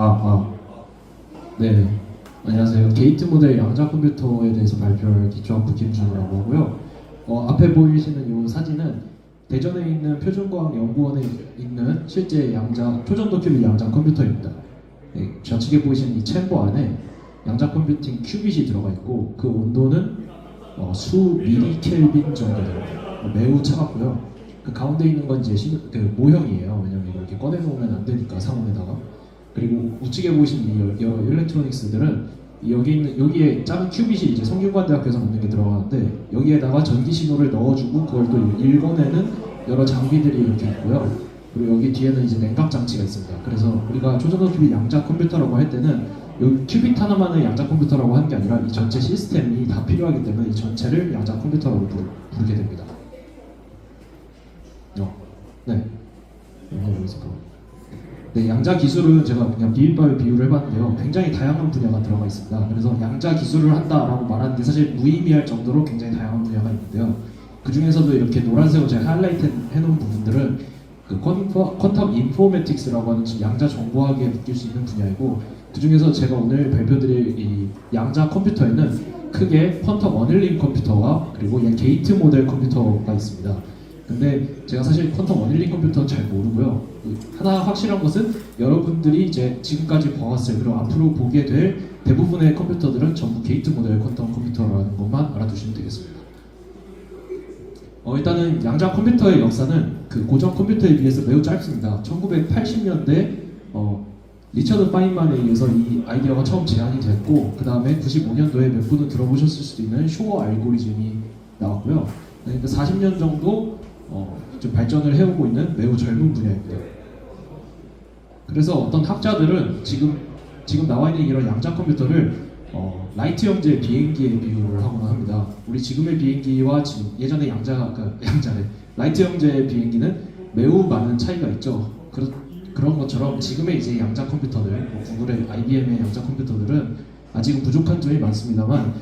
아, 네. 안녕하세요. 게이트 모델 양자 컴퓨터에 대해서 발표할 기초학부 김준호라고 하고요. 앞에 보이시는 이 사진은 대전에 있는 표준과학 연구원에 있는 실제 양자 초전도 큐빅 양자 컴퓨터입니다. 네, 좌측에 보이시는 이 챔버 안에 양자 컴퓨팅 큐빗이 들어가 있고 그 온도는 수 미리 켈빈 정도 됩니다. 매우 차갑고요. 그 가운데 있는 건 이제 그 모형이에요. 왜냐면 이렇게 꺼내놓으면 안 되니까 상온에다가. 그리고 우측에 보이시는 이 여러 일렉트로닉스들은 여기에 작은 큐빗이 이제 성균관대학교에서 만든 게 들어가는데 여기에다가 전기 신호를 넣어주고 그걸 또 읽어내는 여러 장비들이 이렇게 있고요. 그리고 여기 뒤에는 이제 냉각 장치가 있습니다. 그래서 우리가 초전도 큐빗 양자 컴퓨터라고 할 때는 여기 큐빗 하나만을 양자 컴퓨터라고 하는 게 아니라 이 전체 시스템이 다 필요하기 때문에 이 전체를 양자 컴퓨터라고 부르게 됩니다. 네. 네, 양자 기술은 제가 그냥 비빔밥에 비유를 해봤는데요. 굉장히 다양한 분야가 들어가 있습니다. 그래서 양자 기술을 한다라고 말하는데 사실 무의미할 정도로 굉장히 다양한 분야가 있는데요. 그 중에서도 이렇게 노란색으로 제가 하이라이트 해놓은 부분들은 그 퀀텀 인포메틱스라고 하는 양자 정보학에 묶일 수 있는 분야이고 그 중에서 제가 오늘 발표드릴 이 양자 컴퓨터에는 크게 퀀텀 어닐링 컴퓨터와 그리고 게이트 모델 컴퓨터가 있습니다. 근데 제가 사실 퀀텀 어닐링 컴퓨터는 잘 모르고요. 하나 확실한 것은 여러분들이 이제 지금까지 봐왔을 그리고 앞으로 보게 될 대부분의 컴퓨터들은 전부 게이트 모델 퀀텀 컴퓨터라는 것만 알아두시면 되겠습니다. 일단은 양자 컴퓨터의 역사는 그 고전 컴퓨터에 비해서 매우 짧습니다. 1980년대 리처드 파인만에 의해서 이 아이디어가 처음 제안이 됐고 그 다음에 95년도에 몇 분은 들어보셨을 수도 있는 쇼어 알고리즘이 나왔고요. 그러니까 40년 정도 좀 발전을 해오고 있는 매우 젊은 분야입니다. 그래서 어떤 학자들은 지금 나와 있는 이런 양자 컴퓨터를 라이트 형제의 비행기에 비유를 하거나 합니다. 우리 지금의 비행기와 지금 예전에 라이트 형제의 비행기는 매우 많은 차이가 있죠. 그런 것처럼 지금의 이제 양자 컴퓨터들, 구글의 IBM의 양자 컴퓨터들은 아직은 부족한 점이 많습니다만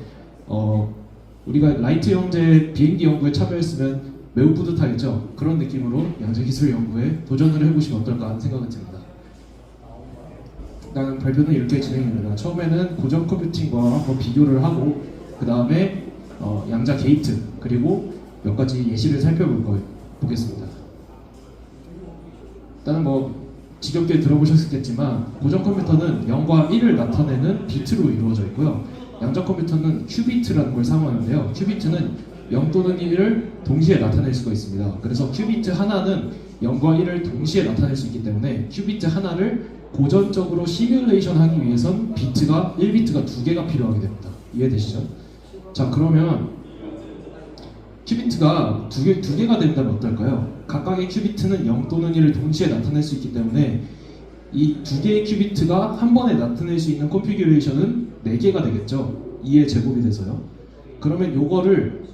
우리가 라이트 형제 비행기 연구에 참여했으면 매우 뿌듯하겠죠. 그런 느낌으로 양자 기술 연구에 도전을 해보시면 어떨까 하는 생각이 듭니다. 일단 발표는 이렇게 진행됩니다. 처음에는 고전 컴퓨팅과 한번 비교를 하고 그 다음에 양자 게이트 그리고 몇 가지 예시를 살펴보겠습니다. 일단은 지겹게 들어보셨겠지만 고전 컴퓨터는 0과 1을 나타내는 비트로 이루어져 있고요. 양자 컴퓨터는 큐비트라는 걸 사용하는데요. 큐비트는 0 또는 1을 동시에 나타낼 수가 있습니다. 그래서 큐비트 하나는 0과 1을 동시에 나타낼 수 있기 때문에 큐비트 하나를 고전적으로 시뮬레이션 하기 위해선 1비트가 2개가 필요하게 됩니다. 이해되시죠? 자, 그러면 큐비트가 두 개가 된다면 어떨까요? 각각의 큐비트는 0 또는 1을 동시에 나타낼 수 있기 때문에 이 2개의 큐비트가 한 번에 나타낼 수 있는 컨피규레이션은 4개가 되겠죠. 2의 제곱이 돼서요. 그러면 요거를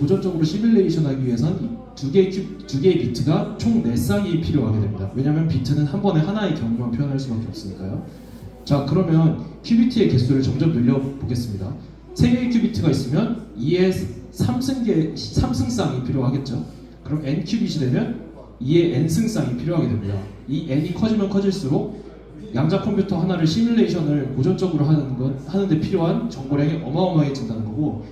고전적으로 시뮬레이션 하기 위해선 두 개의 비트가 총 4쌍이 필요하게 됩니다. 왜냐하면 비트는 한 번에 하나의 경우만 표현할 수밖에 없으니까요. 자, 그러면 큐비트의 개수를 점점 늘려보겠습니다. 3개의 큐비트가 있으면 2의 3승쌍이 필요하겠죠. 그럼 n 큐빗이 되면 2의 n승쌍이 필요하게 됩니다. 이 n이 커지면 커질수록 양자 컴퓨터 하나를 시뮬레이션을 고전적으로 하는데 필요한 정보량이 어마어마해진다는 거고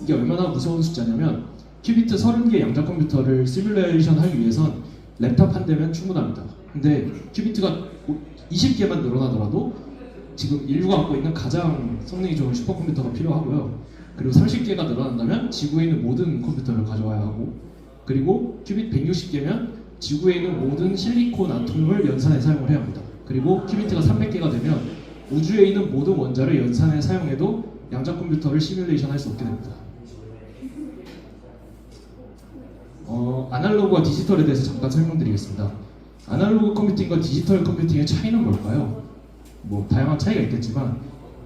이게 얼마나 무서운 숫자냐면 큐비트 30개 양자 컴퓨터를 시뮬레이션 하기 위해선 랩탑 한 대면 충분합니다. 근데 큐비트가 20개만 늘어나더라도 지금 인류가 갖고 있는 가장 성능이 좋은 슈퍼컴퓨터가 필요하고요. 그리고 30개가 늘어난다면 지구에 있는 모든 컴퓨터를 가져와야 하고 그리고 큐빗 160개면 지구에 있는 모든 실리콘 아톰을 연산에 사용을 해야 합니다. 그리고 큐비트가 300개가 되면 우주에 있는 모든 원자를 연산에 사용해도 양자 컴퓨터를 시뮬레이션 할 수 없게 됩니다. 아날로그와 디지털에 대해서 잠깐 설명드리겠습니다. 아날로그 컴퓨팅과 디지털 컴퓨팅의 차이는 뭘까요? 다양한 차이가 있겠지만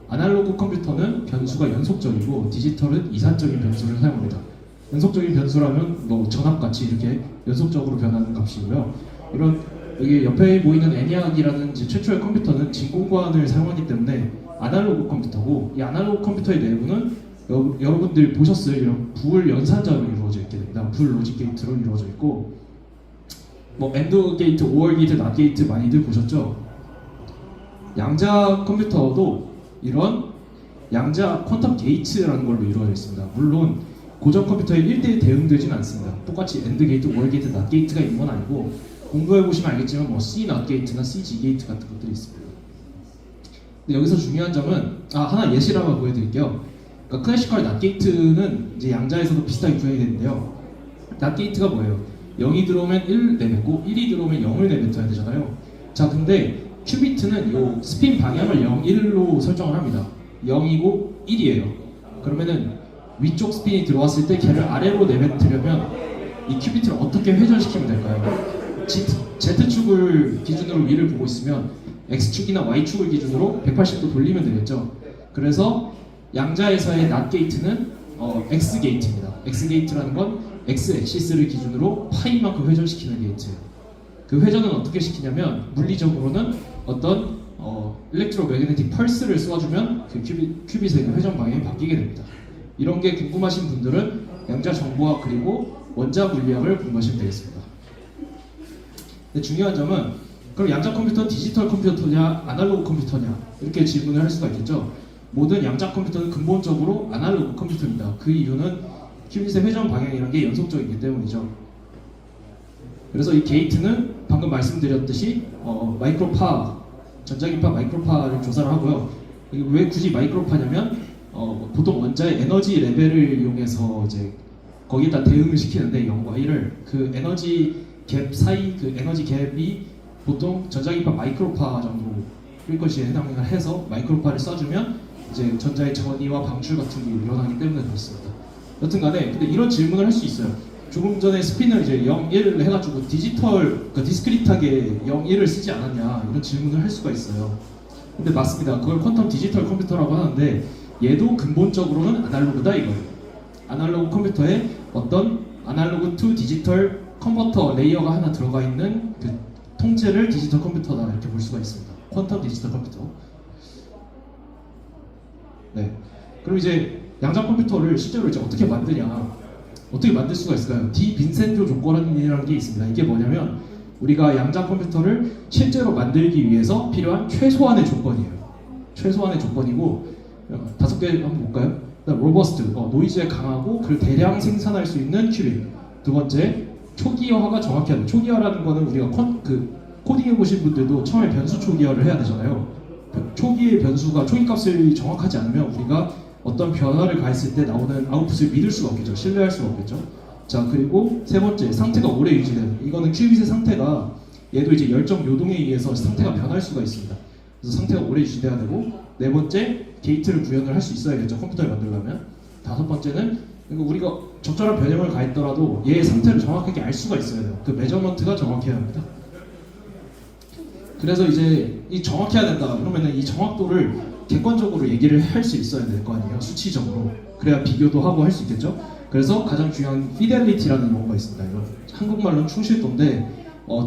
아날로그 컴퓨터는 변수가 연속적이고 디지털은 이산적인 변수를 사용합니다. 연속적인 변수라면 전압같이 이렇게 연속적으로 변하는 값이고요. 여기 옆에 보이는 ENIAC이라는 최초의 컴퓨터는 진공관을 사용하기 때문에 아날로그 컴퓨터고 이 아날로그 컴퓨터의 내부는 여러분들이 보셨을 이런 불 연산자로 이루어져 있게 됩니다. 불 로직 게이트로 이루어져 있고 AND 게이트, OR 게이트, NOT 게이트 많이들 보셨죠? 양자 컴퓨터도 이런 양자 퀀텀 게이트라는 걸로 이루어져 있습니다. 물론 고전 컴퓨터에 1대1 대응되지는 않습니다. 똑같이 AND 게이트, OR 게이트, NOT 게이트가 있는 건 아니고 공부해 보시면 알겠지만 뭐 C NOT 게이트나 C G 게이트 같은 것들이 있습니다. 근데 여기서 중요한 점은 하나 예시를 한번 보여드릴게요. 그러니까 클래시컬 NOT 게이트는 이제 양자에서도 비슷하게 구현이 되는데요. NOT 게이트가 뭐예요? 0이 들어오면 1 내뱉고 1이 들어오면 0을 내뱉어야 되잖아요. 자, 근데 큐비트는 요 스핀 방향을 0, 1로 설정을 합니다. 0이고 1이에요. 그러면은 위쪽 스핀이 들어왔을 때 걔를 아래로 내뱉으려면 이 큐비트를 어떻게 회전시키면 될까요? Z축을 기준으로 위를 보고 있으면 X축이나 Y축을 기준으로 180도 돌리면 되겠죠. 그래서 양자에서의 NOT 게이트는 X 게이트입니다. X 게이트라는 건 X 액시스를 기준으로 파이만큼 회전시키는 게이트예요. 그 회전은 어떻게 시키냐면 물리적으로는 어떤 일렉트로매그네틱 펄스를 쏘아주면 그 큐빗의 회전 방향이 바뀌게 됩니다. 이런 게 궁금하신 분들은 양자 정보학 그리고 원자 물리학을 공부하시면 되겠습니다. 근데 중요한 점은 그럼 양자 컴퓨터는 디지털 컴퓨터냐 아날로그 컴퓨터냐 이렇게 질문을 할 수가 있겠죠. 모든 양자 컴퓨터는 근본적으로 아날로그 컴퓨터입니다. 그 이유는 큐빗의 회전 방향이라는 게 연속적이기 때문이죠. 그래서 이 게이트는 방금 말씀드렸듯이 마이크로파, 전자기파 마이크로파를 조사를 하고요. 왜 굳이 마이크로파냐면 보통 원자의 에너지 레벨을 이용해서 이제 거기에다 대응을 시키는데 0과 1을 그 에너지 갭 사이 그 에너지 갭이 보통 전자기파 마이크로파 정도일 것이 해당을 해서 마이크로파를 써주면 이제 전자의 전이와 방출 같은 게 일어나기 때문에 그렇습니다. 여튼간에 근데 이런 질문을 할 수 있어요. 조금 전에 스핀을 이제 0, 1을 해가지고 그러니까 디스크릿하게 0, 1을 쓰지 않았냐 이런 질문을 할 수가 있어요. 근데 맞습니다. 그걸 퀀텀 디지털 컴퓨터라고 하는데 얘도 근본적으로는 아날로그다 이거예요. 아날로그 컴퓨터에 어떤 아날로그 투 디지털 컨버터 레이어가 하나 들어가 있는 그 통째를 디지털 컴퓨터다 이렇게 볼 수가 있습니다. 퀀텀 디지털 컴퓨터. 네. 그럼 이제 양자 컴퓨터를 실제로 이제 어떻게 만드냐? 어떻게 만들 수가 있을까요? 디 빈센조 조건이라는 게 있습니다. 이게 뭐냐면 우리가 양자 컴퓨터를 실제로 만들기 위해서 필요한 최소한의 조건이에요. 최소한의 조건이고 5개 한번 볼까요? 로버스트, 노이즈에 강하고 그걸 대량 생산할 수 있는 큐빅. 두 번째, 초기화가 정확해야 돼요. 초기화라는 거는 우리가 코딩해 보신 분들도 처음에 변수 초기화를 해야 되잖아요. 초기의 변수가 초기값을 정확하지 않으면 우리가 어떤 변화를 가했을 때 나오는 아웃풋을 믿을 수가 없겠죠. 신뢰할 수가 없겠죠. 자, 그리고 세 번째, 상태가 오래 유지되는. 이거는 큐빗의 상태가 얘도 이제 열정 요동에 의해서 상태가 변할 수가 있습니다. 그래서 상태가 오래 유지돼야 되고, 네 번째, 게이트를 구현을 할 수 있어야겠죠. 컴퓨터를 만들려면. 다섯 번째는 우리가 적절한 변형을 가했더라도 얘의 상태를 정확하게 알 수가 있어야 돼요. 그 메저먼트가 정확해야 합니다. 그래서 이제 이 정확해야 된다. 그러면은 이 정확도를 객관적으로 얘기를 할 수 있어야 될 거 아니에요. 수치적으로. 그래야 비교도 하고 할 수 있겠죠. 그래서 가장 중요한 fidelity,라는 용어가 있습니다. 이거 한국말로는 충실도인데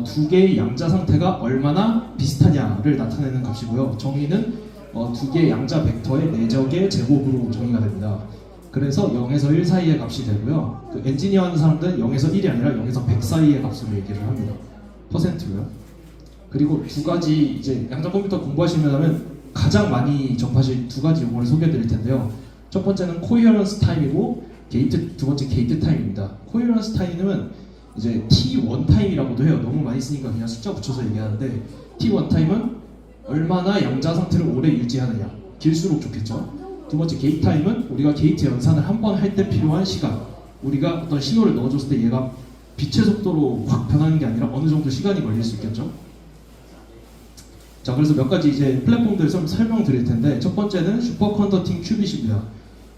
두 개의 양자 상태가 얼마나 비슷하냐를 나타내는 값이고요. 정의는 두 개의 양자 벡터의 내적의 제곱으로 정의가 됩니다. 그래서 0에서 1 사이의 값이 되고요. 그 엔지니어 하는 사람들은 0에서 1이 아니라 0에서 100 사이의 값으로 얘기를 합니다. 퍼센트고요. 그리고 두 가지 이제 양자 컴퓨터 공부하시면 가장 많이 접하실 두 가지 용어를 소개해 드릴 텐데요. 첫 번째는 코헤런스 타임이고 두 번째 게이트 타임입니다. 코헤런스 타임은 이제 T1 타임이라고도 해요. 너무 많이 쓰니까 그냥 숫자 붙여서 얘기하는데 T1 타임은 얼마나 양자 상태를 오래 유지하느냐. 길수록 좋겠죠. 두 번째 게이트 타임은 우리가 게이트 연산을 한 번 할 때 필요한 시간. 우리가 어떤 신호를 넣어줬을 때 얘가 빛의 속도로 확 변하는 게 아니라 어느 정도 시간이 걸릴 수 있겠죠. 자, 그래서 몇 가지 이제 플랫폼들을 좀 설명드릴 텐데 첫 번째는 슈퍼컨덕팅 큐빗입니다.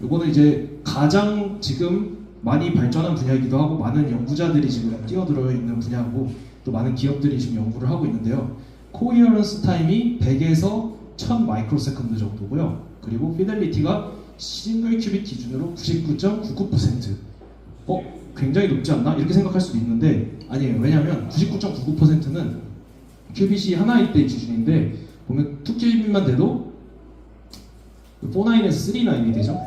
이거는 이제 가장 지금 많이 발전한 분야이기도 하고 많은 연구자들이 지금 뛰어들어 있는 분야고 또 많은 기업들이 지금 연구를 하고 있는데요. 코헤런스 타임이 100에서 1000 마이크로세컨드 정도고요. 그리고 피델리티가 싱글 큐빗 기준으로 99.99%. 굉장히 높지 않나? 이렇게 생각할 수도 있는데 아니에요. 왜냐하면 99.99%는 큐빗이 하나일 때 기준인데 보면 2큐빗만 돼도 4-9에서 3-9이 되죠.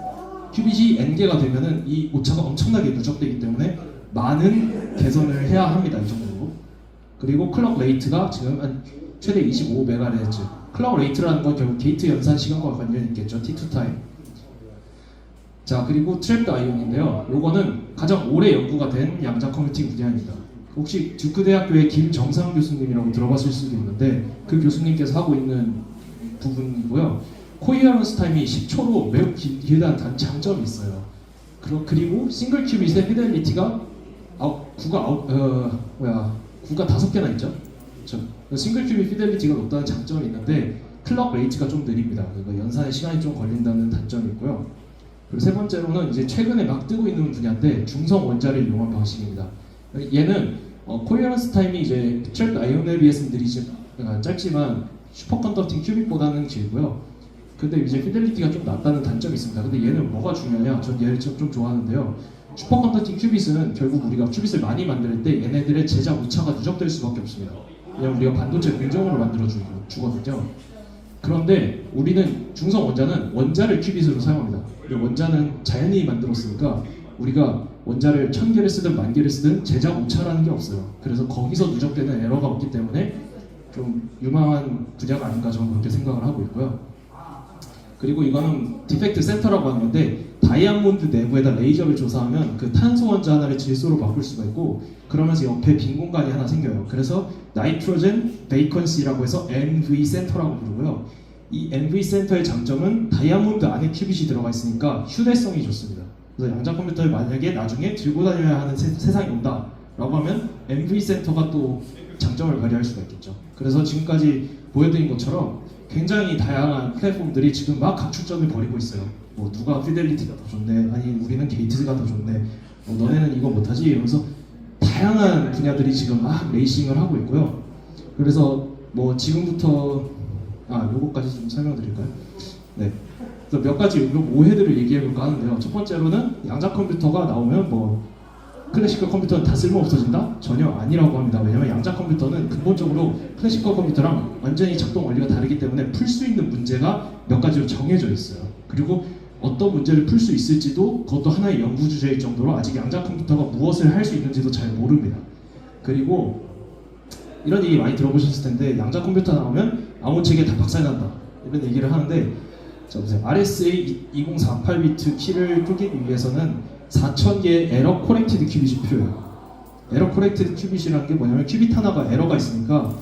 큐빗이 n개가 되면은 이 오차가 엄청나게 누적되기 때문에 많은 개선을 해야 합니다. 이 정도로. 그리고 클럭 레이트가 지금 최대 25MHz. 클럭 레이트라는 건 결국 게이트 연산 시간과 관련이 있겠죠. T2 타임. 자, 그리고 트랩드 아이온인데요. 요거는 가장 오래 연구가 된 양자 컴퓨팅 분야입니다. 혹시 듀크 대학교의 김정상 교수님이라고 들어봤을 수도 있는데 그 교수님께서 하고 있는 부분이고요. 코이어런스 타임이 10초로 매우 길다는 장점이 있어요. 그리고 싱글 큐빗의 피델리티가 9가 5개나 있죠. 그렇죠? 싱글 큐빗 피델리티가 높다는 장점이 있는데 클럭 레이트가 좀 느립니다. 그러니까 연산에 시간이 좀 걸린다는 단점이 있고요. 그리고 세 번째로는 이제 최근에 막 뜨고 있는 분야인데 중성 원자를 이용한 방식입니다. 얘는 코이어런스 타임이 이제 트랩드 아이온에 비해서는 짧지만 슈퍼컨덕팅 큐빗보다는 길고요. 근데 이제 피델리티가 좀 낮다는 단점이 있습니다. 근데 얘는 뭐가 중요하냐? 전 얘를 좀 좋아하는데요. 슈퍼컨덕팅 큐빗은 결국 우리가 큐빗을 많이 만들 때 얘네들의 제작 오차가 누적될 수밖에 없습니다. 왜냐면 우리가 반도체 공정으로 만들어 주거든요. 그런데 우리는 중성 원자는 원자를 큐빗으로 사용합니다. 원자는 자연이 만들었으니까 우리가 원자를 1000개를 쓰든 10,000개를 쓰든 제작 오차라는 게 없어요. 그래서 거기서 누적되는 에러가 없기 때문에 좀 유망한 분야가 아닌가 저는 그렇게 생각을 하고 있고요. 그리고 이거는 디펙트 센터라고 하는 건데 다이아몬드 내부에다 레이저를 조사하면 그 탄소 원자 하나를 질소로 바꿀 수가 있고 그러면서 옆에 빈 공간이 하나 생겨요. 그래서 나이트로젠 베이컨시라고 해서 NV 센터라고 부르고요. 이 NV 센터의 장점은 다이아몬드 안에 큐빗이 들어가 있으니까 휴대성이 좋습니다. 그래서 양자 컴퓨터를 만약에 나중에 들고 다녀야 하는 세상이 온다 라고 하면 NV 센터가 또 장점을 발휘할 수가 있겠죠. 그래서 지금까지 보여드린 것처럼 굉장히 다양한 플랫폼들이 지금 막 각출전을 벌이고 있어요. 뭐 누가 피델리티가 더 좋네, 아니 우리는 게이트가 더 좋네, 너네는 이거 못하지 이러면서 다양한 분야들이 지금 막 레이싱을 하고 있고요. 그래서 뭐 지금부터 요거까지 좀 설명드릴까요? 네. 그래서 몇 가지 오해들을 얘기해볼까 하는데요. 첫 번째로는 양자 컴퓨터가 나오면 뭐 클래시컬 컴퓨터는 다 쓸모 없어진다? 전혀 아니라고 합니다. 왜냐면 양자 컴퓨터는 근본적으로 클래시컬 컴퓨터랑 완전히 작동 원리가 다르기 때문에 풀 수 있는 문제가 몇 가지로 정해져 있어요. 그리고 어떤 문제를 풀 수 있을지도 그것도 하나의 연구 주제일 정도로 아직 양자 컴퓨터가 무엇을 할 수 있는지도 잘 모릅니다. 그리고 이런 얘기 많이 들어보셨을 텐데 양자 컴퓨터 나오면 아무 책에 다 박살난다 이런 얘기를 하는데 자 보세요. RSA 2048비트 키를 뚫기 위해서는 4000개의 에러 코렉티드 큐빗이 필요해요. 에러 코렉티드 큐빗이라는 게 뭐냐면 큐빗 하나가 에러가 있으니까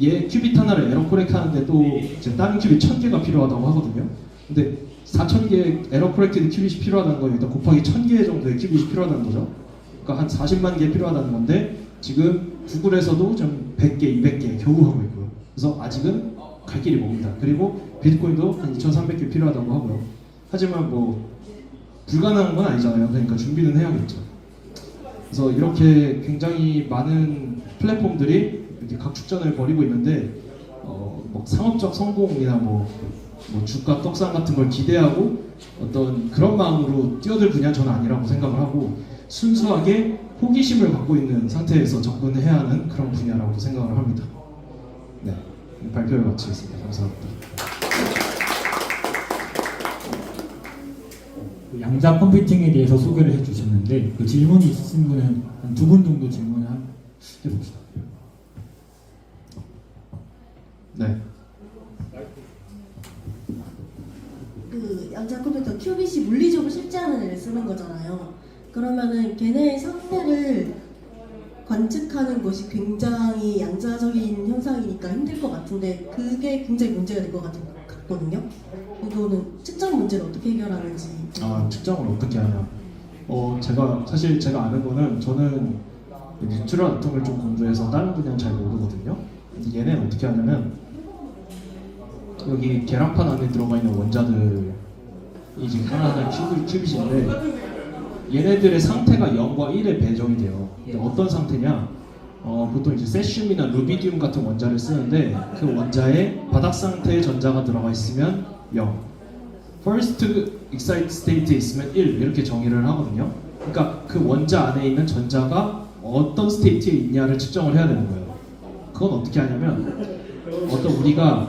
얘 큐빗 하나를 에러 코렉 하는데 또 이제 다른 큐빗 1000개가 필요하다고 하거든요. 근데 4000개의 에러 코렉티드 큐빗이 필요하다는 거 일단 곱하기 1000개 정도의 큐빗이 필요하다는 거죠. 그러니까 한 40만 개 필요하다는 건데 지금 구글에서도 좀 100개, 200개 겨우 하고 있고요. 그래서 아직은 갈 길이 멉니다. 그리고 비트코인도 한 2300개 필요하다고 하고요. 하지만 뭐 불가능한 건 아니잖아요. 그러니까 준비는 해야겠죠. 그래서 이렇게 굉장히 많은 플랫폼들이 이렇게 각축전을 벌이고 있는데 뭐 상업적 성공이나 뭐 주가 떡상 같은 걸 기대하고 어떤 그런 마음으로 뛰어들 분야는 저는 아니라고 생각을 하고 순수하게 호기심을 갖고 있는 상태에서 접근해야 하는 그런 분야라고 생각을 합니다. 네, 발표를 마치겠습니다. 감사합니다. 양자 컴퓨팅에 대해서 소개를 해주셨는데 그 질문이 있으신 분은 한 2분 정도 질문을 해봅시다. 네. 그 양자 컴퓨터 큐빗이 물리적으로 실제하는 애를 쓰는 거잖아요. 그러면은 걔네의 상태를 관측하는 것이 굉장히 양자적인 현상이니까 힘들 것 같은데 그게 굉장히 문제가 될 것 같거든요. 이거는 측정 문제를 어떻게 해결하는지. 측정을 어떻게 하냐. 사실 제가 아는 거는 저는 뉴트럴 아톰을 좀 공부해서 다른 분야는 잘 모르거든요. 근데 얘네는 어떻게 하냐면 여기 계량판 안에 들어가 있는 원자들이 지금 하나하나 큐빗인데 얘네들의 상태가 0과 1에 배정이 돼요. 근데 어떤 상태냐? 보통 이제 세슘이나 루비디움 같은 원자를 쓰는데 그 원자에 바닥 상태의 전자가 들어가 있으면 0, first excited state에 있으면 1 이렇게 정의를 하거든요. 그러니까 그 원자 안에 있는 전자가 어떤 스테이트에 있냐를 측정을 해야 되는 거예요. 그건 어떻게 하냐면 우리가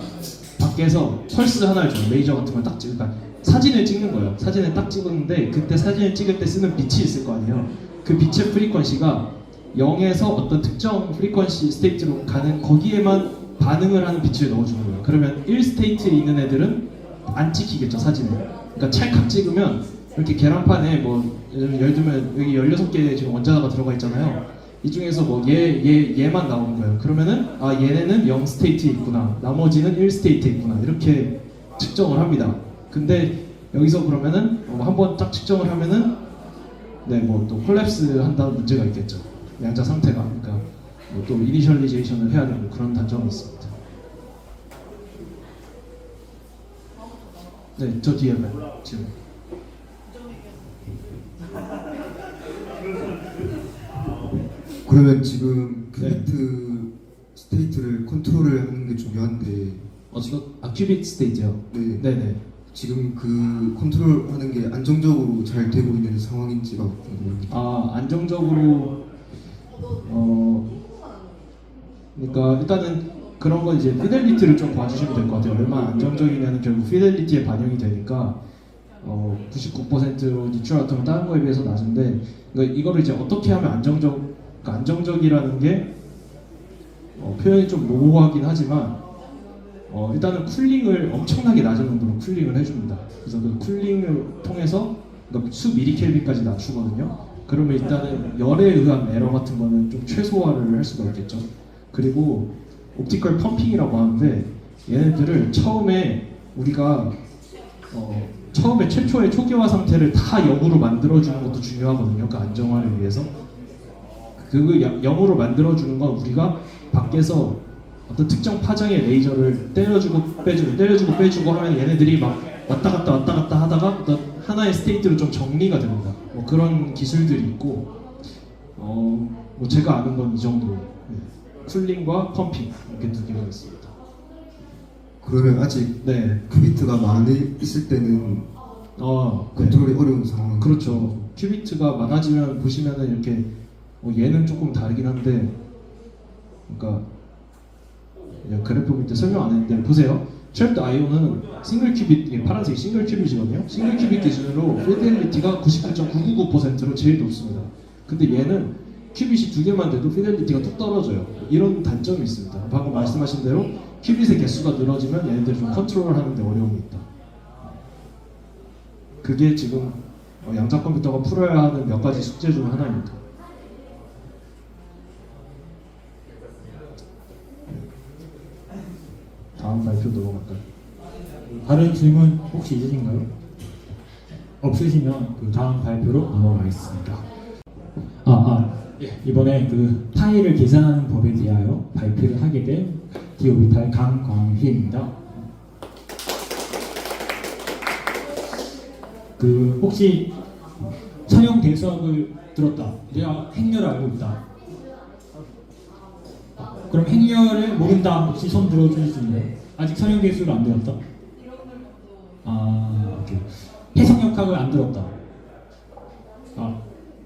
밖에서 펄스 하나를 줘요. 레이저 같은 걸 딱 그러니까 사진을 찍는 거예요. 사진을 딱 찍었는데 그때 사진을 찍을 때 쓰는 빛이 있을 거 아니에요. 그 빛의 프리퀀시가 0에서 어떤 특정 프리퀀시 스테이트로 가는 거기에만 반응을 하는 빛을 넣어주는 거예요. 그러면 1스테이트에 있는 애들은 안 찍히겠죠, 사진을. 그러니까 찰칵 찍으면 이렇게 계란판에 뭐 예를 들면 여기 16개 지금 원자가 들어가 있잖아요. 이 중에서 뭐 얘만 나오는 거예요. 그러면은 아 얘네는 0스테이트에 있구나, 나머지는 1스테이트에 있구나, 이렇게 측정을 합니다. 근데 여기서 그러면은 한번 딱 측정을 하면은 네 뭐 또 콜랩스 한다는 문제가 있겠죠. 양자 상태가. 그러니까 뭐 또 이니셜리제이션을 해야 되고 그런 단점이 있습니다. 네, 저 뒤에 봐요. 지금. 그러면 지금 네. 큐비트 스테이트를 컨트롤을 하는 게 중요한데 지금 큐빅 스테이트요. 네. 네네. 지금 그 컨트롤하는 게 안정적으로 잘 되고 있는 상황인지가 궁금합니다. 아 안정적으로 그러니까 일단은 그런 거 이제 피델리티를 좀 봐주시면 될 것 같아요. 얼마나 안정적이냐는 결국 피델리티에 반영이 되니까 99%로 니트라토는 다른 거에 비해서 낮은데 그러니까 이거를 이제 어떻게 하면 그러니까 안정적이라는 게 표현이 좀 모호하긴 하지만 일단은 쿨링을 엄청나게 낮은 온도로 쿨링을 해줍니다. 그래서 그 쿨링을 통해서 그러니까 수 미리켈빈까지 낮추거든요. 그러면 일단은 열에 의한 에러 같은 거는 좀 최소화를 할 수가 있겠죠. 그리고 옵티컬 펌핑이라고 하는데 얘네들을 처음에 우리가 처음에 최초의 초기화 상태를 다 0으로 만들어주는 것도 중요하거든요. 그 안정화를 위해서. 그 0으로 만들어주는 건 우리가 밖에서 어떤 특정 파장의 레이저를 때려주고 빼주고 하면 얘네들이 막 왔다 갔다 하다가 어떤 하나의 스테이트로 좀 정리가 됩니다. 뭐 그런 기술들이 있고 뭐 제가 아는 건 이 정도. 네. 쿨링과 펌핑 이렇게 두 개가 있습니다. 그러면 아직 네. 큐비트가 많이 있을 때는 네. 컨트롤이 어려운 상황은 그렇죠. 큐비트가 많아지면 보시면은 이렇게 얘는 조금 다르긴 한데, 그러니까 그래프 밑에 설명 안 했는데 보세요. 트랩드 아이오는 싱글 큐빗, 이게 파란색이 싱글 큐빗이거든요. 싱글 큐빗 기준으로 피델리티가 99.999%로 제일 높습니다. 근데 얘는 큐빗이 2개만 돼도 피델리티가 뚝 떨어져요. 이런 단점이 있습니다. 방금 말씀하신 대로 큐빗의 개수가 늘어지면 얘네들이 좀 컨트롤하는 데 어려움이 있다. 그게 지금 양자 컴퓨터가 풀어야 하는 몇 가지 숙제 중 하나입니다. 다음 발표 넘어갈까요? 다른 질문 혹시 있으신가요? 없으시면 그 다음 발표로 넘어가겠습니다. 이번에 그 파일을 계산하는 법에 대하여 발표를 하게 된 디오비탈 강광휘입니다. 그 혹시 선형 대수학을 들었다. 내가 행렬을 알고 있다. 그럼 행렬을 모른다. 혹시 손 들어주실 수 있나요? 아직 선형 대수를 안 들었다. 오케이. 해석역학을 안 들었다.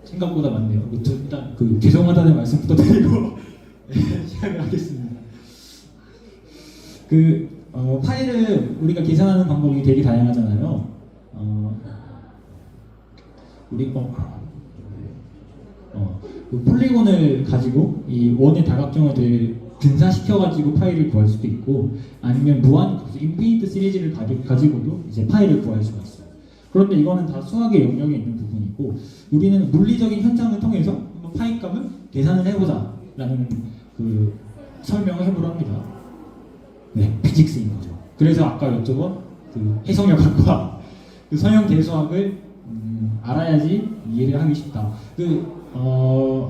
생각보다 많네요. 일단 죄송하다는 말씀부터 드리고 시작을 하겠습니다. 파일을 우리가 계산하는 방법이 되게 다양하잖아요. 폴리곤을 가지고 이 원의 다각형을 근사시켜가지고 파일을 구할 수도 있고, 아니면 무한 인피니트 시리즈를 가지고도 이제 파일을 구할 수가 있어요. 그런데 이거는 다 수학의 영역에 있는 부분이고, 우리는 물리적인 현상을 통해서 한번 파이 값을 계산을 해보자 라는 그 설명을 해보려 합니다. 네, 피직스인 거죠. 그래서 아까 여쭤본 그 해석역학과 그 선형 대수학을 알아야지 이해를 하기 쉽다.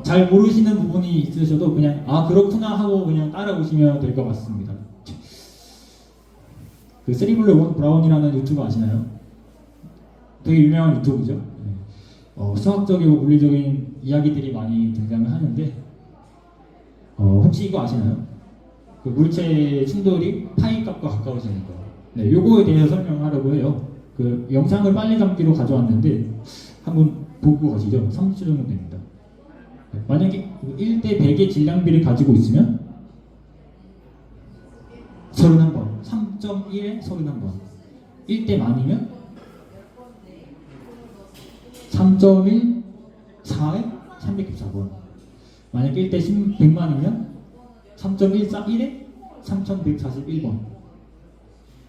잘 모르시는 부분이 있으셔도 그냥 그렇구나 하고 그냥 따라오시면 될 것 같습니다. 그 쓰리블루 원 브라운이라는 유튜버 아시나요? 되게 유명한 유튜브죠. 수학적이고 물리적인 이야기들이 많이 등장을 하는데 혹시 이거 아시나요? 그 물체 충돌이 파이 값과 가까워지는 거. 네, 요거에 대해서 설명하려고 해요. 그 영상을 빨리 감기로 가져왔는데 한번 보고 가시죠. 30초 정도 됩니다. 만약에 1대 100의 질량비를 가지고 있으면 31번, 3.1에 31번, 1대 만이면 3.1, 4에 314번, 만약 1대 100만이면 3.141에 3141번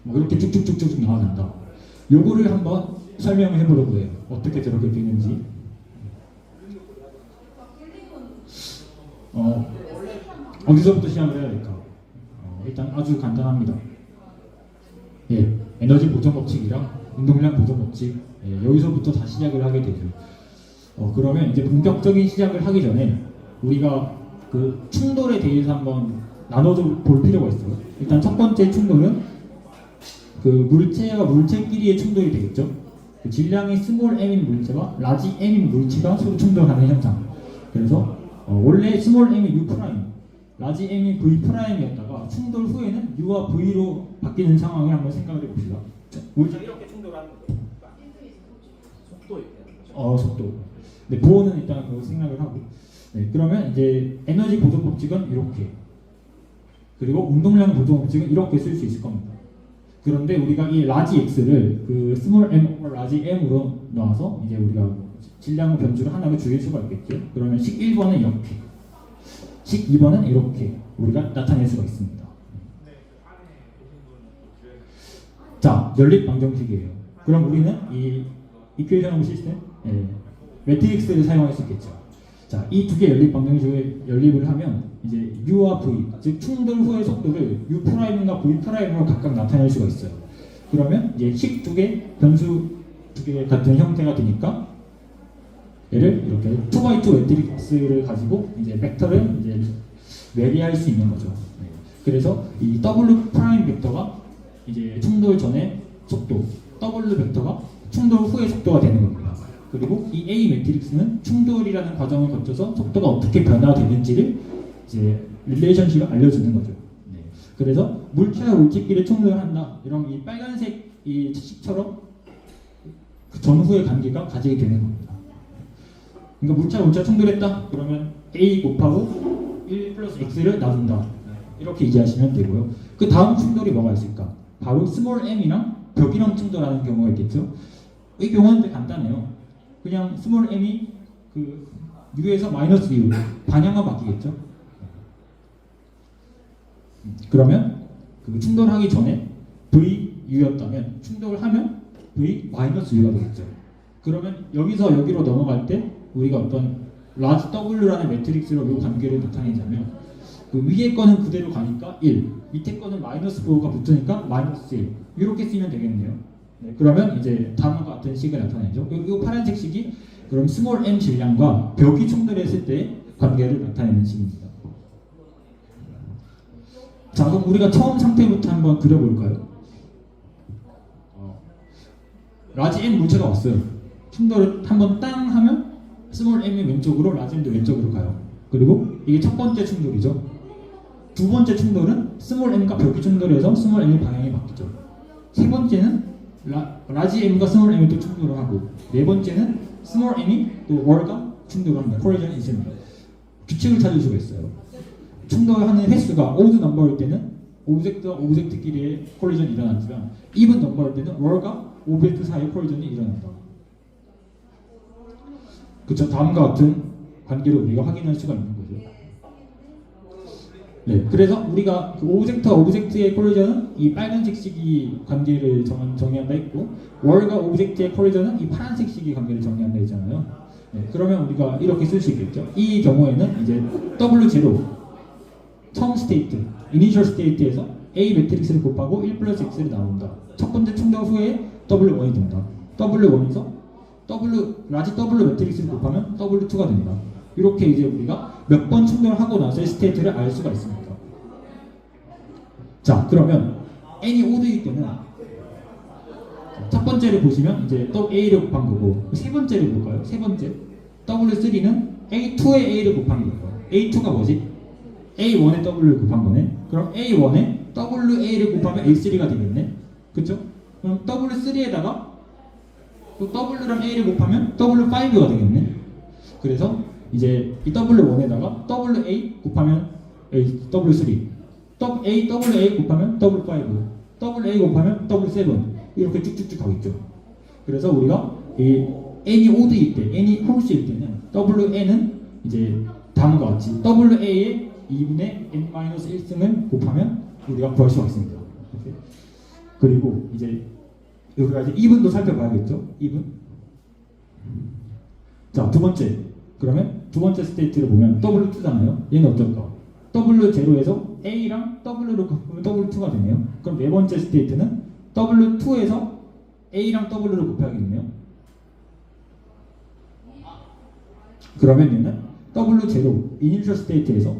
뭐 이렇게 쭉쭉쭉쭉 나와난다. 요거를 한번 설명을 해보려고 해요. 어떻게 저렇게 되는지. 어디서부터 시작을 해야 될까? 일단 아주 간단합니다. 예, 에너지 보존 법칙이랑 운동량 보존 법칙, 예, 여기서부터 다 시작을 하게 되죠. 그러면 이제 본격적인 시작을 하기 전에 우리가 그 충돌에 대해서 한번 나눠서 볼 필요가 있어요. 일단 첫 번째 충돌은 그 물체와 물체끼리의 충돌이 되겠죠. 그 질량이 스몰 m인 물체와 라지 m인 물체가 서로 충돌하는 현상. 그래서 원래 스몰 m이 u 프라임, 라지 m이 v 프라임이었다가 충돌 후에는 u와 v로 바뀌는 상황을 한번 생각을 해봅시다. 물체가 이렇게 충돌하는 거예요. 속도. 네, 보호는 일단 그거 생각을 하고. 네, 그러면 이제 에너지 보존 법칙은 이렇게. 그리고 운동량 보존 법칙은 이렇게 쓸 수 있을 겁니다. 그런데 우리가 이 라지 x를 그 스몰 m 오버 라지 m으로 넣어서 이제 우리가 질량의 변수를 하나를 줄일 수가 있겠죠. 그러면 식 1번은 이렇게, 식 2번은 이렇게 우리가 나타낼 수가 있습니다. 자, 연립 방정식이에요. 그럼 우리는 이 이퀘이션 오브 시스템, 매트릭스를 사용할 수 있겠죠. 자, 이 두 개 연립 방정식을 연립을 하면 이제 u와 v, 즉 충돌 후의 속도를 u 프라임과 v 프라임으로 각각 나타낼 수가 있어요. 그러면 이제 식 두 개, 변수 두 개 같은 형태가 되니까 얘를 이렇게 2x2 매트릭스를 가지고 이제 벡터를 이제 외리할 수 있는 거죠. 그래서 이 w 프라임 벡터가 이제 충돌 전의 속도, w 벡터가 충돌 후의 속도가 되는 겁니다. 그리고 이 A 매트릭스는 충돌이라는 과정을 거쳐서 속도가 어떻게 변화되는지를 이제 릴레이션식을 알려주는 거죠. 네. 그래서 물체와 물체끼리 충돌한다. 이런 이 빨간색 이 식처럼 그 전후의 관계가 가지게 되는 겁니다. 그러니까 물체와 물체가 충돌했다. 그러면 A 곱하고 1 플러스 X를 나눈다. 이렇게 이해하시면 되고요. 그 다음 충돌이 뭐가 있을까? 바로 스몰 m이랑 벽이랑 충돌하는 경우가 있겠죠. 이 경우는 되게 간단해요. 그냥 스몰 m이 그 u에서 마이너스 u 방향만 바뀌겠죠. 그러면 그 충돌하기 전에 v u였다면 충돌하면 v 마이너스 u가 되겠죠. 그러면 여기서 여기로 넘어갈 때 우리가 어떤 라지 w라는 매트릭스로 이 관계를 나타내자면 그 위에 거는 그대로 가니까 1, 밑에 거는 마이너스 9가 붙으니까 마이너스 1 이렇게 쓰면 되겠네요. 네, 그러면 이제 다음과 같은 식을 나타내죠. 이 파란색 식이 그럼 스몰 m 질량과 벽이 충돌했을 때 관계를 나타내는 식입니다. 자, 그럼 우리가 처음 상태부터 한번 그려볼까요? 라지 m 물체가 왔어요. 충돌을 한번 땅 하면 스몰 m이 왼쪽으로, 라지 m도 왼쪽으로 가요. 그리고 이게 첫 번째 충돌이죠. 두 번째 충돌은 스몰 m과 벽이 충돌해서 스몰 m의 방향이 바뀌죠. 세 번째는 라지 m과 스몰 m이 또 충돌을 하고, 네 번째는 스몰 m이 또 월과 충돌을 합니다. 콜리전이 있습니다. 규칙을 찾을 수가 있어요. 충돌하는 횟수가 오드 넘버일 때는 오브젝트와 오브젝트끼리의 콜리전이 일어나지만 이븐 넘버일 때는 월과 오브젝트 사이의 콜리전이 일어난다. 그쵸? 다음과 같은 관계를 우리가 확인할 수가 있는 거죠. 네, 그래서 우리가 그 오브젝트와 오브젝트의 콜리전은 이 빨간색 식이 관계를 정의한다 했고, 월과 오브젝트의 콜리전은 이 파란색 식이 관계를 정의한다 했잖아요. 네, 그러면 우리가 이렇게 쓸 수 있겠죠. 이 경우에는 이제 W0 처음 스테이트, 이니셜 스테이트에서 A 매트릭스를 곱하고 1 플러스 X를 나온다. 첫 번째 충돌 후에 W1이 된다. W1에서 라지 W 매트릭스를 곱하면 W2가 된다. 이렇게 이제 우리가 몇 번 충돌하고 나서의 스테이트를 알 수가 있습니다. 자, 그러면 n이 오드일 때는 첫 번째를 보시면 이제 또 a를 곱한 거고, 세 번째를 볼까요? 세 번째 W3는 A2에 a를 곱한 거예요. A2가 뭐지? A1에 w를 곱한 거네. 그럼 A1에 WA를 곱하면 A3가 되겠네. 그쵸? 그럼 W3에다가 또 W랑 A를 곱하면 W5가 되겠네. 그래서 이제 이 W1에다가 WA 곱하면 W3, WA 곱하면 W5, WA 곱하면 W7 이렇게 쭉쭉쭉 가겠죠. 그래서 우리가 이 n이 오드일 때, n이 홀수일 때는 WN은 이제 다음과 같이 WA의 2분의 n-1승을 곱하면 우리가 구할 수가 있습니다. 오케이? 그리고 이제 우리가 이제 이분도 살펴봐야겠죠? 이분. 자, 두 번째. 그러면 두 번째 스테이트를 보면 W2잖아요. 얘는 어떨까? W0에서 A랑 W로 곱하면 W2가 되네요. 그럼 네 번째 스테이트는 W2에서 A랑 W를 곱해야겠네요. 그러면 얘는 W0 이니셜 스테이트에서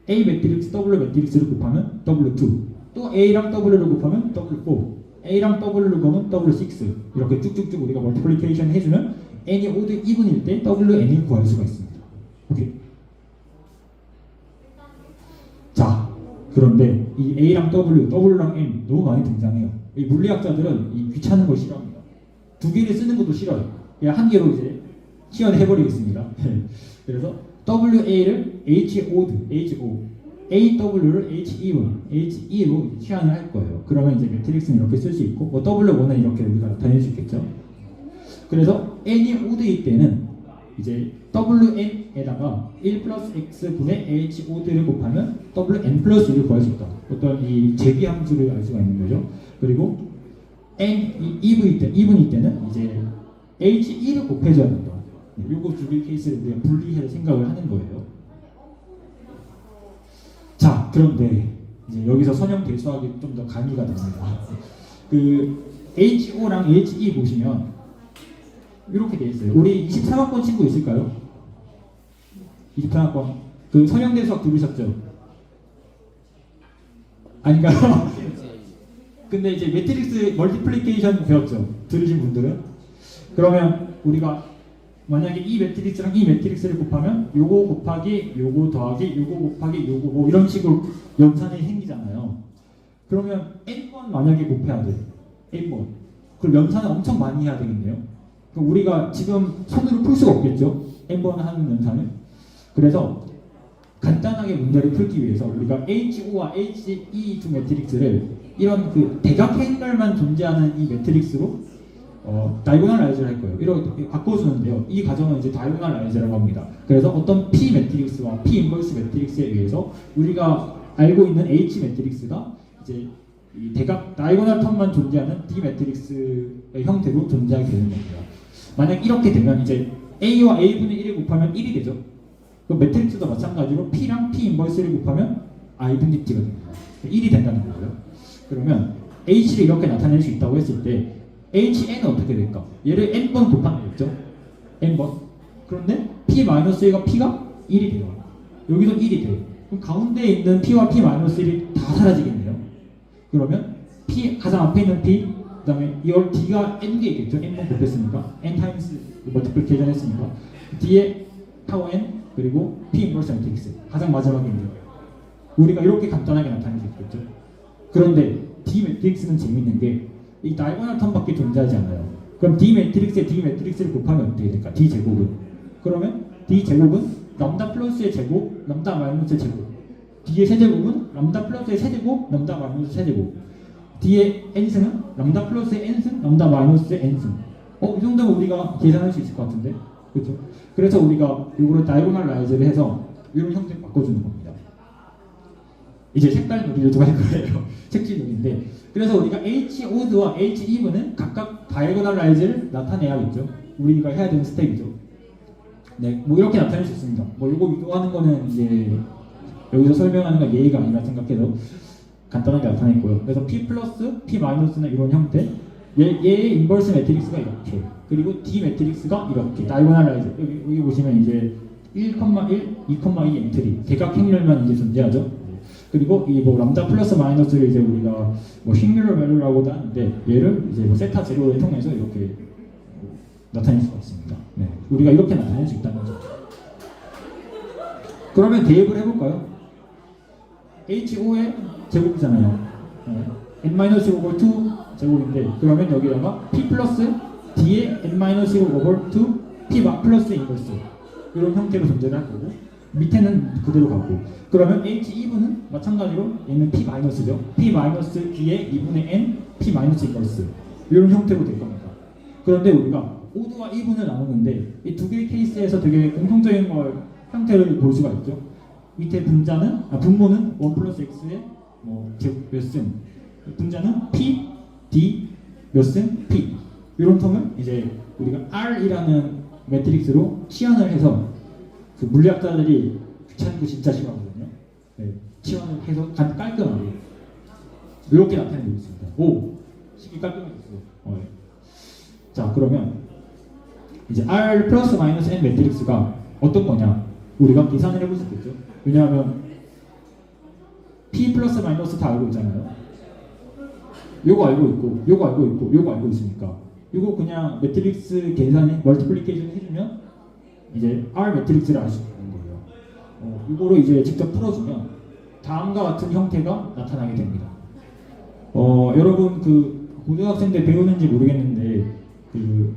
A 매트릭스 W 매트릭스를 곱하면 W2, 또 A랑 W를 곱하면 W4, A랑 W를 곱하면 W6, 이렇게 쭉쭉쭉 우리가 멀티플리케이션 해주면 n이 오드 이분일 때 WN을 구할 수가 있습니다. 오케이. 자, 그런데 이 A랑 W, W랑 N 너무 많이 등장해요. 이 물리학자들은 이 귀찮은 걸 싫어합니다. 두 개를 쓰는 것도 싫어요. 그냥 한 개로 이제 치환해버리겠습니다. 그래서 WA를 HOD, HO, AW를 HE1, HE로 치환을 할 거예요. 그러면 이제 매트릭스는 이렇게 쓸 수 있고, 뭐 W1은 이렇게 우리가 나타낼 수 있겠죠. 그래서 n이 오드일 때는 이제 WN에다가 1 플러스 X분의 HOD를 곱하면 WN 플러스 1을 구할 수 있다. 어떤 이 제비 함수를 알 수가 있는 거죠. 그리고 N이 2분일 때는 이제 HE를 곱해줘야 된다. 요거 두 개 케이스를 우리가 분리해서 생각을 하는 거예요. 자, 그런데 이제 여기서 선형 대수학이 좀 더 가미가 됩니다. 그 HO랑 HE 보시면 이렇게 돼 있어요. 우리 23학번 친구 있을까요? 23학번 그 선형 대수학 들으셨죠? 아닌가요? 근데 이제 매트릭스 멀티플리케이션 배웠죠? 들으신 분들은? 그러면 우리가 만약에 이 매트릭스랑 이 매트릭스를 곱하면 요거 곱하기 요거 더하기 요거 곱하기 요거 뭐 이런 식으로 연산이 생기잖아요. 그러면 n번 만약에 곱해야 돼. n번. 그럼 연산을 엄청 많이 해야 되겠네요. 그럼 우리가 지금 손으로 풀 수가 없겠죠? n번 하는 연산을. 그래서 간단하게 문제를 풀기 위해서 우리가 HO와 HE 두 매트릭스를 이런 그 대각행렬만 존재하는 이 매트릭스로 다이고널라이즈를 할 거예요. 이렇게 바꿔주는데요. 이 과정은 이제 다이고널라이즈라고 합니다. 그래서 어떤 P 매트릭스와 P 인버스 매트릭스에 의해서 우리가 알고 있는 H 매트릭스가 이제 이 대각 다이고널 텀만 존재하는 D 매트릭스의 형태로 존재하게 되는 겁니다. 만약 이렇게 되면 이제 A와 A분의 1을 곱하면 1이 되죠. 그 매트릭스도 마찬가지로 P랑 P 인버스를 곱하면 아이덴티티가 됩니다. 1이 된다는 거고요. 그러면 H를 이렇게 나타낼 수 있다고 했을 때 HN은 어떻게 될까? 얘를 n번 곱하면 되겠죠? n번. 그런데 P-1가 P가 1이 돼요. 여기도 1이 돼요. 그럼 가운데에 있는 P와 P-1이 다 사라지겠네요. 그러면 P, 가장 앞에 있는 P, 그 다음에 이걸 D가 N개겠죠? n번 곱했으니까 N 타임스 멀티플리케이션 했으니까 D에 타워 N 그리고 P 인버스 매트릭스 가장 마지막에 있는 거예요. 우리가 이렇게 간단하게 나타낼 수 있겠죠? 그런데 D 매트릭스는 재밌는 게 이 다이고널 텀밖에 존재하지 않아요. 그럼 D 매트릭스에 D 매트릭스를 곱하면 어떻게 될까? D 제곱은. 그러면 D 제곱은 람다 플러스의 제곱, 람다 마이너스의 제곱. D의 세제곱은 람다 플러스의 세제곱, 람다 마이너스의 세제곱. D의 n승은 람다 플러스의 n승, 람다 마이너스의 n승. 이 정도면 우리가 계산할 수 있을 것 같은데, 그렇죠? 그래서 우리가 이거를 다이고널라이즈를 해서 이런 형태로 바꿔주는 겁니다. 이제 색깔 놀이를 좀 할 거예요. 색칠 놀이인데, 그래서 우리가 HOD와 HE분은 각각 다이고널라이즈를 나타내야겠죠. 우리가 해야 되는 스텝이죠. 네, 뭐 이렇게 나타낼 수 있습니다. 뭐 이거 하는 거는 이제 여기서 설명하는 건 예의가 아니라 생각해서 간단하게 나타냈고요. 그래서 P 플러스, P 마이너스는 이런 형태. 얘의 인버스 매트릭스가 이렇게. 그리고 D 매트릭스가 이렇게. 다이고널라이즈. 여기 보시면 이제 1,1, 2,2 엔트리. 대각행렬만 이제 존재하죠. 그리고 이 뭐 람다 플러스 마이너스를 이제 우리가 뭐 싱귤러 밸류라고도 하는데 얘를 이제 뭐 세타 제로를 통해서 이렇게 나타낼 수가 있습니다. 네, 우리가 이렇게 나타낼 수 있다는 거죠. 그러면 대입을 해볼까요? HO의 제곱이잖아요. n-2 제곱인데 그러면 여기다가 P 플러스 D의 n-2 P 플러스 인버스 이런 형태로 존재를 할 거고 밑에는 그대로 가고 그러면 HE분은 마찬가지로 얘는 P-죠. P-D의 2분의 N, P-인버스 이런 형태로 될 겁니다. 그런데 우리가 오드와 이분을 나누는데 이 두 개의 케이스에서 되게 공통적인 걸 형태를 볼 수가 있죠. 밑에 분모는 1 플러스 X에 몇승 분자는 P, D 몇승 P 이런 텀을 이제 우리가 R이라는 매트릭스로 치환을 해서 그 물리학자들이 귀찮은 거 진짜 싫어하거든요. 네, 치환을 해서 깔끔하게 이렇게 나타내고 있습니다. 오, 식이 깔끔해졌어. 네. 자, 그러면 이제 R 플러스 마이너스 N 매트릭스가 어떤 거냐? 우리가 계산을 해볼 수 있겠죠. 왜냐하면 P 플러스 마이너스 다 알고 있잖아요. 요거 알고 있고, 요거 알고 있고, 요거 알고 있으니까 이거 그냥 매트릭스 계산에 멀티플리케이션 해주면 이제 R 매트릭스를 알 수 있는 거예요. 이거를 이제 직접 풀어주면 다음과 같은 형태가 나타나게 됩니다. 여러분 그 고등학생 때 배우는지 모르겠는데 그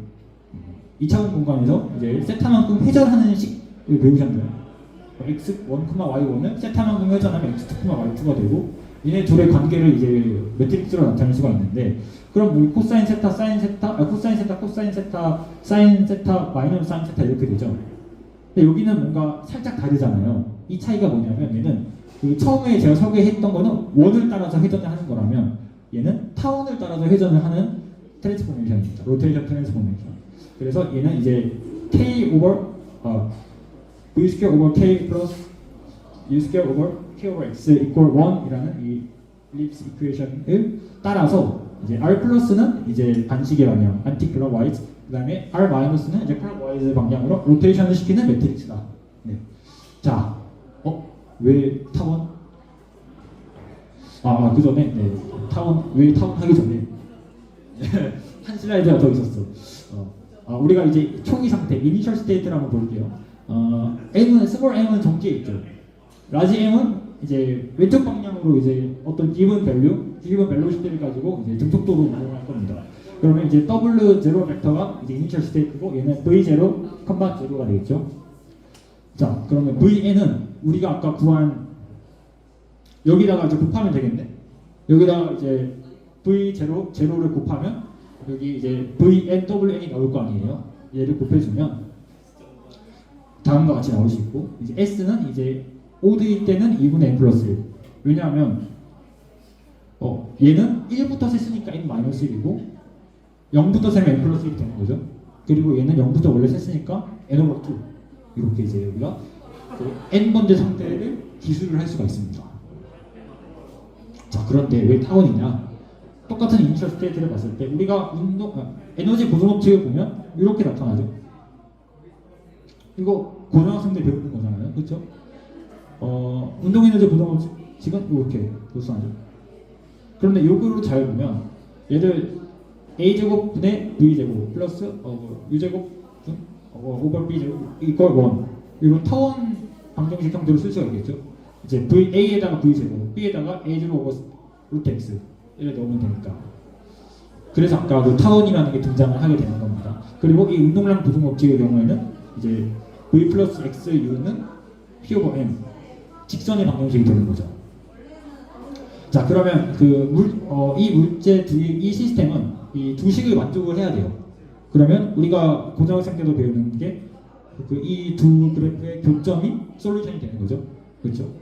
2차원 공간에서 이제 세타만큼 회전하는 식을 배우셨나요? x1, y1은 세타만큼 회전하면 x2, y2가 되고 얘네 둘의 관계를 이제 매트릭스로 나타낼 수가 있는데 그럼 우리 코사인 세타, 사인 세타, 코사인 세타, 코사인 세타, 사인 세타, 마이너스 사인 세타 이렇게 되죠. 근데 여기는 뭔가 살짝 다르잖아요. 이 차이가 뭐냐면 얘는 그 처음에 제가 소개했던 거는 원을 따라서 회전을 하는 거라면 얘는 타원을 따라서 회전을 하는 트랜스포메이션입니다. 로테이션 트랜스포메이션. 그래서 얘는 이제 k 오버 v 스퀘어 오버 k 플러스 u 스퀘어 오버 k 오버 x 이퀄 1이라는 이 일립스 이퀘이션을 따라서 이제 r 플러스는 이제 반시계 방향 안티 클럭와이즈 그다음에 r 마이너스는 이제 클럭와이즈 방향으로 로테이션을 시키는 매트릭스다. 네. 자, 왜 타원? 그 전에 타원 왜 타원 하기 전에 한 슬라이드가 더 있었어. 우리가 이제 초기 상태, 이니셜 스테이트를 한번 볼게요. M은 스몰 m은 정지에 있죠. 라지 m은 이제 왼쪽 방향으로 이제 어떤 given velocity를 가지고 이제 등속도로 운동할 겁니다. 그러면 이제 W0 벡터가 이제 이니셜 스테이트고 얘는 V0, 0가 되겠죠. 자, 그러면 Vn은 우리가 아까 구한 여기다가 이제 곱하면 되겠네. 여기다가 이제 V0, 제로를 곱하면 여기 이제 VNWN이 나올 거 아니에요. 얘를 곱해주면 다음과 같이 나올 수 있고 이제 S는 이제 오드일 때는 2분의 N 플러스 1. 왜냐하면 얘는 1부터 셌으니까 N-1이고 0부터 세면 N 플러스 1이 되는 거죠. 그리고 얘는 0부터 원래 셌으니까 N 오버 2. 이렇게 이제 우리가 그 N번째 상태를 기술을 할 수가 있습니다. 자, 그런데 왜 타원이냐? 똑같은 이니셜 스테이트를 봤을 때 우리가 에너지 보존 법칙을 보면 이렇게 나타나죠. 이거 고등학생들 배우는 거잖아요, 그렇죠? 운동 에너지 보존 법칙은 이렇게 도수하죠. 그런데 요거를 잘 보면 얘를 a 제곱분의 v 제곱 플러스 u 제곱 오버 b 제곱 이퀄 1 이런 타원 방정식 형태로 쓸 수가 있겠죠. 이제 a에다가 v 제곱, b에다가 a 제곱 오버 루트 x 이를 넣으면 되니까. 그래서 아까 그 타원이라는 게 등장을 하게 되는 겁니다. 그리고 이 운동량 보존 법칙의 경우에는 이제 v 플러스 x u는 p 오버 m 직선의 방정식이 되는 거죠. 자, 그러면 이 물체 이 시스템은 이 두 식을 만족을 해야 돼요. 그러면 우리가 고등학생 때도 배우는 게 이 두 그래프의 교점이 솔루션이 되는 거죠. 그렇죠?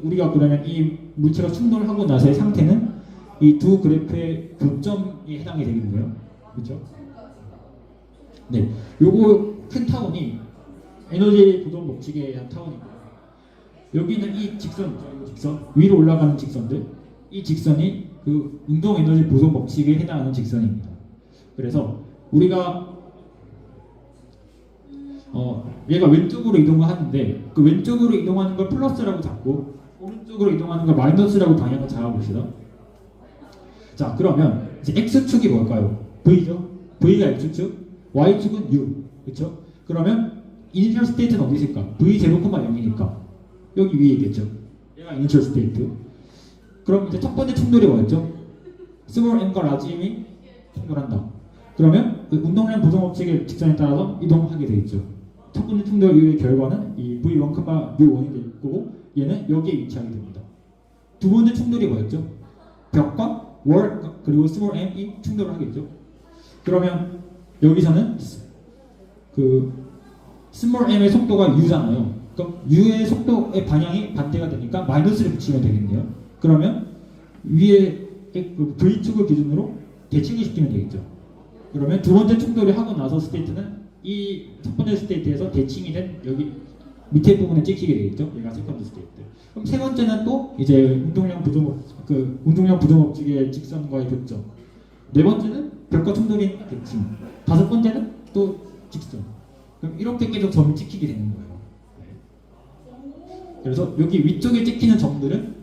우리가 그러면 이 물체가 충돌하고 나서의 상태는 이 두 그래프의 교점이 해당이 되겠네요. 그렇죠? 네, 요거 큰 타원이 에너지 보존 법칙에 의한 타원이고요. 여기는 이 직선 위로 올라가는 직선들, 이 직선이 그 운동 에너지 보존 법칙에 해당하는 직선입니다. 그래서 우리가 얘가 왼쪽으로 이동을 하는데 그 왼쪽으로 이동하는 걸 플러스라고 잡고 오른쪽으로 이동하는 걸 마이너스라고 방향을 잡아봅시다. 자, 그러면 이제 x축이 뭘까요? v죠. v가 x축, y축은 u, 그렇죠? 그러면 이니셜 스테이트는 어디 있을까? v0, 0이니까 여기 위에 있겠죠. 얘가 이니셜 스테이트. 그럼 이제 첫 번째 충돌이 뭐였죠? 스몰 m과 라지 m이 충돌한다. 그러면 그 운동량 보존 법칙의 직선에 따라서 이동하게 되겠죠. 첫 번째 충돌 이후의 결과는 이 v1, u1이 될 거고 얘는 여기에 위치하게 됩니다. 두 번째 충돌이 뭐였죠? 벽과 월 그리고 스몰 m이 충돌을 하겠죠. 그러면 여기서는 그 스몰 m의 속도가 u잖아요. 그럼 u의 속도의 방향이 반대가 되니까 마이너스를 붙이면 되겠네요. 그러면 위에 그 V축을 기준으로 대칭을 시키면 되겠죠. 그러면 두 번째 충돌이 하고 나서 스테이트는 이 첫 번째 스테이트에서 대칭이 된 여기 밑에 부분에 찍히게 되겠죠. 얘가 세컨드 스테이트. 그럼 세 번째는 또 이제 운동량 부정업적의 직선과의 교점. 네 번째는 벽과 충돌인 대칭. 다섯 번째는 또 직선. 그럼 이렇게 계속 점이 찍히게 되는 거예요. 그래서 여기 위쪽에 찍히는 점들은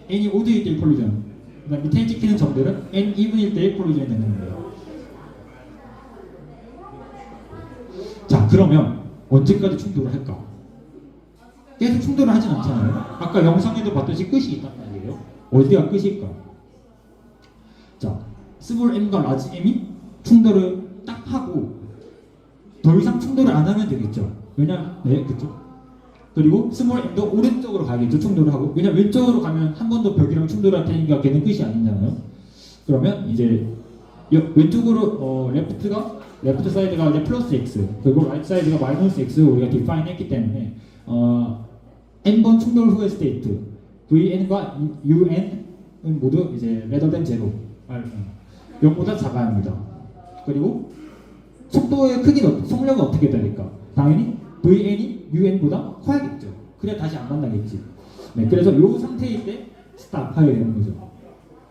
n이 오드일 때의 콜리전, 그다음 밑에 찍히는 점들은 n 이분일 때의 콜리전이 되는 거예요. 자, 그러면 언제까지 충돌을 할까? 계속 충돌을 하진 않잖아요. 아까 영상에도 봤듯이 끝이 있단 말이에요. 어디가 끝일까? 자, 스몰 m과 라지 m이 충돌을 딱 하고 더 이상 충돌을 안 하면 되겠죠. 네, 그렇죠. 그리고 스몰 m도 오른쪽으로 가겠죠. 충돌을 하고. 왜냐 왼쪽으로 가면 한 번 더 벽이랑 충돌할 테니까 걔는 끝이 아니잖아요. 그러면 이제 왼쪽으로 레프트 사이드가 이제 플러스 x, 그리고 라이트 사이드가 마이너스 x 우리가 디파인 했기 때문에 n번 충돌 후의 스테이트 vn과 un은 모두 이제 rather than 0, 0보다 작아야 합니다. 그리고 속도의 크기는 속력은 어떻게 될까? 당연히 vn이 un보다 커야겠죠. 그래야 다시 안 만나겠지. 네, 그래서 이 상태일 때 스탑하게 되는 거죠.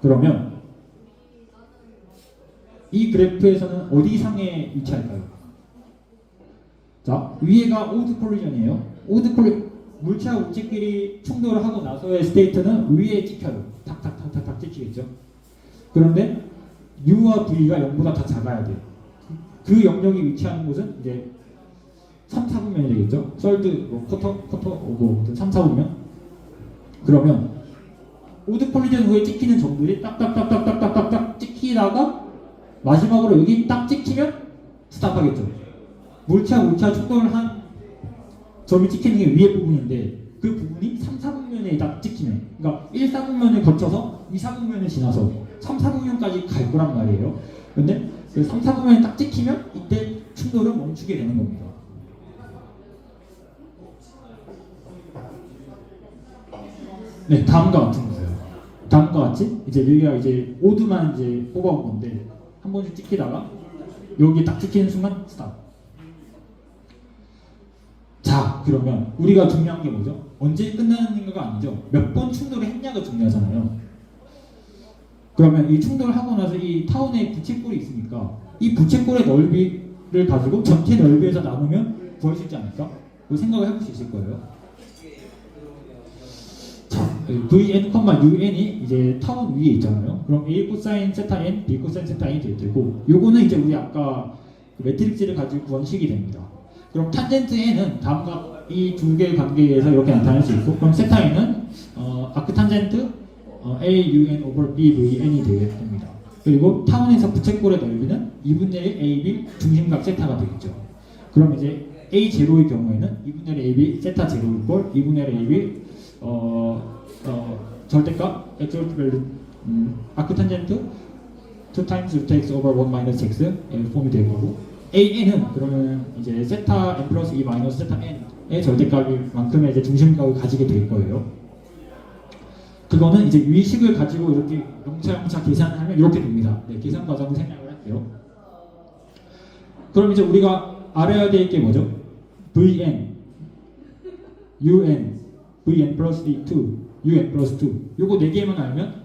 그러면 이 그래프에서는 어디 상에 위치할까요? 자, 위에가 오드 콜리전이에요. 물체와 물체끼리 충돌을 하고 나서의 스테이트는 위에 찍혀요. 탁탁탁탁탁 찍히겠죠. 그런데 U와 V가 0보다 더 작아야 돼요. 그 영역이 위치하는 곳은 이제 3, 4분면이 되겠죠. 썰드, 쿼터 오고 3, 4분면. 그러면 오드 콜리전 후에 찍히는 점들이 딱딱딱딱딱딱딱 찍히다가 마지막으로 여기 딱 찍히면 스탑하겠죠. 물체와 물체와 충돌을 한 점이 찍히는 게 위에 부분인데 그 부분이 3, 4분면에 딱 찍히면, 그러니까 1, 4분면을 거쳐서 2, 4분면을 지나서 3, 4분면까지 갈 거란 말이에요. 근데 그 3, 4분면에 딱 찍히면 이때 충돌을 멈추게 되는 겁니다. 네, 다음과 같은 거예요. 다음과 같이 이제 여기가 이제 오드만 이제 뽑아온 건데 한 번씩 찍히다가 여기 딱 찍히는 순간 스탑. 자, 그러면 우리가 중요한 게 뭐죠? 언제 끝나는가가 아니죠. 몇 번 충돌을 했냐가 중요하잖아요. 그러면 이 충돌을 하고 나서 이 타원에 부채꼴이 있으니까 이 부채꼴의 넓이를 가지고 전체 넓이에서 나누면 구할 수 있지 않을까? 그 생각을 해볼 수 있을 거예요. 자, vn, un이 이제 타원 위에 있잖아요. 그럼 a 코사인 세타 n, b 코사인 세타 n이 될 테고, 요거는 이제 우리 아까 그 매트릭스를 가지고 구한 식이 됩니다. 그럼 탄젠트 n은 다음과 이 두 개의 관계에서 이렇게 나타낼 수 있고, 그럼 세타 n은 아크탄젠트 a un over b v n이 되겠습니다. 그리고 타원에서 부채꼴의 넓이는 2분의 1 a b 중심각 세타가 되겠죠. 그럼 이제 a 제로의 경우에는 2분의 1 a b 세타 제로일 걸 2분의 1 a b 절대값 absolute value 아크탄젠트 2 times root x over 1 minus x 폼이 될 거고, an은 그러면 이제 세타 n 플러스 2 마이너스 세타 n의 절대값만큼의 이제 중심각을 가지게 될 거예요. 그거는 이제 위식을 가지고 이렇게 영차 계산하면 이렇게 됩니다. 네, 계산 과정을 생략을 할게요. 그럼 이제 우리가 알아야 될 게 뭐죠? vn, un, vn 플러스 2, un 플러스 2 요거 4개만 알면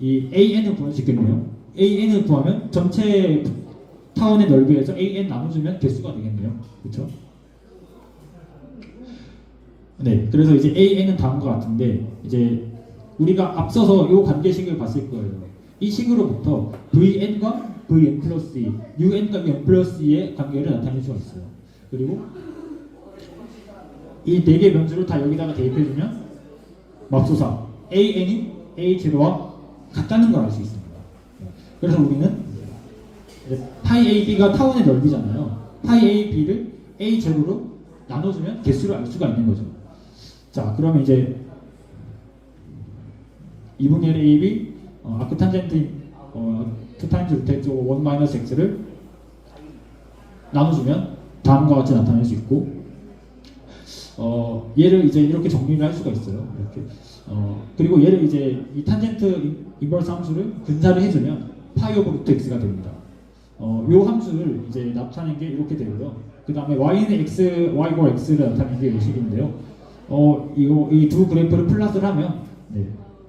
이 an을 구할 수 있겠네요. an을 구하면 전체 타원의 넓이에서 an 나눠주면 개수가 되겠네요. 그렇죠? 네, 그래서 이제 an은 다음과 같은데 이제 우리가 앞서서 이 관계식을 봤을 거예요. 이 식으로부터 vn과 vn 플러스 2, un과 un 플러스 2의 관계를 나타낼 수가 있어요. 그리고 이 4개 변수를 다 여기다가 대입해주면 맙소사 an이 a0와 같다는 걸 알 수 있습니다. 그래서 우리는 파이 ab가 타원의 넓이잖아요. 파이 ab를 a0로 나눠주면 개수를 알 수가 있는 거죠. 자, 그러면 이제 2분의 1 ab 아크탄젠트 2 times root x over 1 minus x를 나눠주면 다음과 같이 나타낼 수 있고, 얘를 이제 이렇게 정리를 할 수가 있어요. 이렇게 그리고 얘를 이제 이 탄젠트 인버스 함수를 근사를 해주면 파이 오버 루트 x가 됩니다. 요 함수를 이제 나타낸 게 이렇게 되고요. 그 다음에 y는 x, y고 x를 나타낸 게 이 식인데요. 이 두 그래프를 플러스를 하면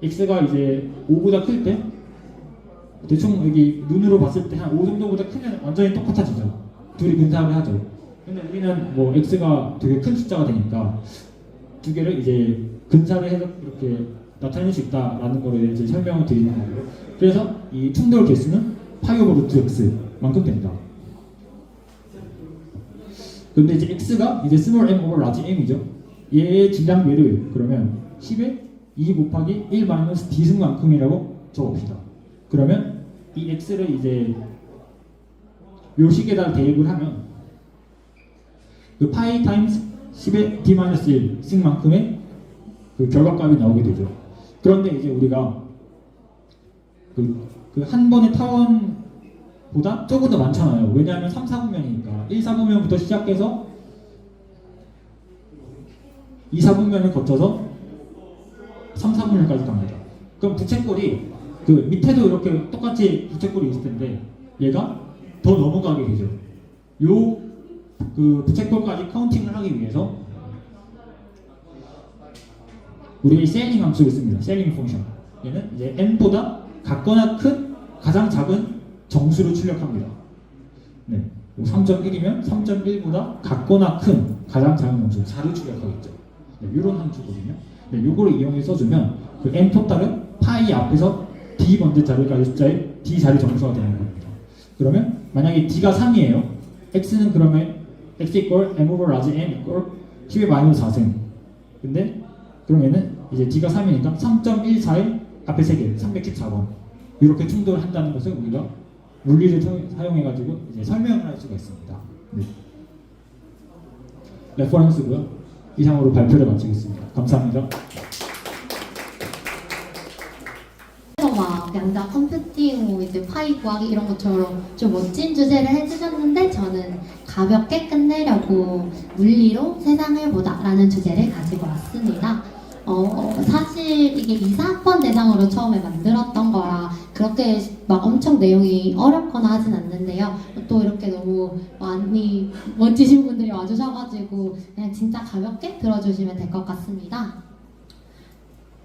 x가 이제 5보다 클 때 대충 여기 눈으로 봤을 때 한 5 정도보다 크면 완전히 똑같아지죠. 둘이 근사를 하죠. 근데 우리는 뭐 x가 되게 큰 숫자가 되니까 두 개를 이제 근사를 해서 이렇게 나타낼 수 있다라는 거를 이제 설명을 드리는 거고요. 그래서 이 충돌 개수는 파이 오버 루트 x만큼 됩니다. 근데 이제 x가 이제 스몰 m 오버 라지 m이죠. 얘의 질량비를 그러면 10에 2 곱하기 1 마이너스 d 승만큼이라고 적어봅시다. 그러면 이 x를 이제 요 식에다 대입을 하면 그 파이 타임스 10의 d 마이너스 1 승만큼의 그 결과값이 나오게 되죠. 그런데 이제 우리가 그 한 번의 타원보다 조금 더 많잖아요. 왜냐하면 3, 4분면이니까 1, 4분면부터 시작해서 2, 4분면을 거쳐서 3, 4분면까지 갑니다. 그럼 부채꼴이 그 밑에도 이렇게 똑같이 부채꼴이 있을 텐데 얘가 더 넘어가게 되죠. 요 그 부채꼴까지 카운팅을 하기 위해서 우리 세일링 함수를 씁니다. 세일링 펑션. 얘는 이제 n보다 같거나 큰 가장 작은 정수를 출력합니다. 네, 3.1이면 3.1보다 같거나 큰 가장 작은 정수 4를 출력하겠죠. 네, 이런 함수거든요. 네, 요거를 이용해 써주면 그 n 토탈은 파이 앞에서 d 번째 자를 가진 숫자의 d 자리 정수가 되는 겁니다. 그러면 만약에 d가 3이에요. x는 그러면 x equal m over large m equal 10의 마이너스 4승. 근데 그럼 얘는 이제 d가 3이니까 3.14의 앞에 3개 314번 이렇게 충돌을 한다는 것을 우리가 물리를 사용해가지고 이제 설명을 할 수가 있습니다. 네. 레퍼런스고요. 이상으로 발표를 마치겠습니다. 감사합니다. 그래서 막 양자 컴퓨팅, 뭐 이제 파이 구하기 이런 것처럼 좀 멋진 주제를 해주셨는데 저는 가볍게 끝내려고 물리로 세상을 보다라는 주제를 가지고 왔습니다. 사실 이게 이사학번 대상으로 처음에 만들었던 거라 그렇게 막 엄청 내용이 어렵거나 하진 않는데요. 또 이렇게 너무 많이 멋지신 분들이 와주셔가지고 그냥 진짜 가볍게 들어주시면 될 것 같습니다.